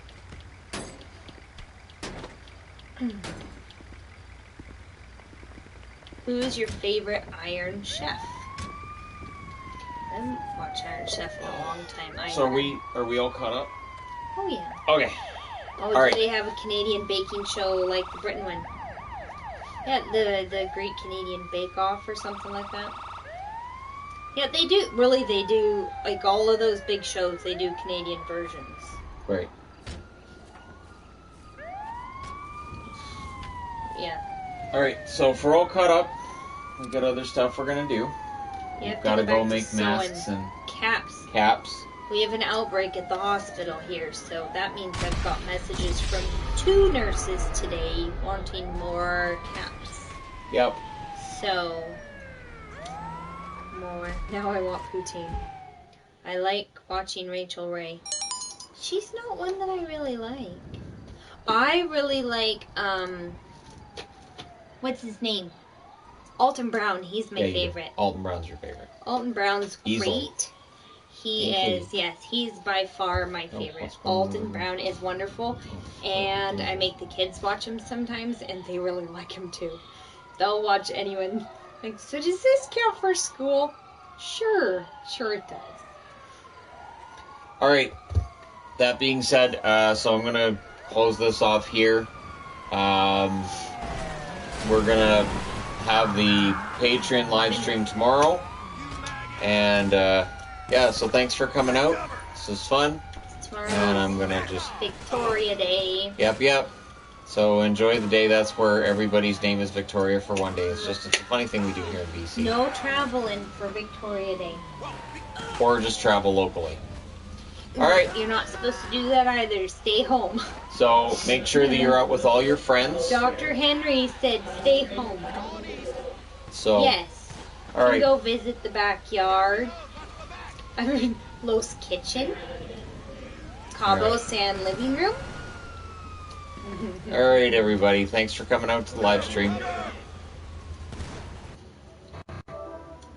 Who is your favorite Iron Chef? I haven't watched Iron Chef in a long time either. So are we all caught up? Oh yeah. Okay. Oh, All do right. they have a Canadian baking show like the Britain one? Yeah, the Great Canadian Bake Off or something like that. Yeah, they do. Really, they do. Like all of those big shows, they do Canadian versions. Right. Yeah. All right. So if we're all caught up, we've got other stuff we're gonna do. You We've have got to get go back make sewing. masks and Caps. caps. We have an outbreak at the hospital here, so that means I've got messages from 2 nurses today wanting more caps. Yep. So, more. Now I want poutine. I like watching Rachel Ray. She's not one that I really like. I really like, what's his name? Alton Brown. He's my Yeah, you do. favorite. Alton Brown's your favorite. Alton Brown's Easily. great. He Thank is, yes, he's by far my Oh, favorite. what's going Alton on? Brown is wonderful, and I make the kids watch him sometimes, and they really like him too. They'll watch anyone. Like, so does this count for school? Sure it does. All right. That being said, so I'm gonna close this off here. We're gonna have the Patreon live stream tomorrow, and yeah. So thanks for coming out. This was fun, Tomorrow, and I'm gonna just Victoria Day. yep. So enjoy the day. That's where everybody's name is Victoria for one day. It's a funny thing we do here in BC. No traveling for Victoria Day. Or just travel locally. All right. You're not supposed to do that either. Stay home. So make sure that you're out with all your friends. Dr. Henry said stay home. So Yes. all right. Go visit the backyard. I mean, Los Kitchen. Cabo Right. San living room. All right, everybody. Thanks for coming out to the live stream.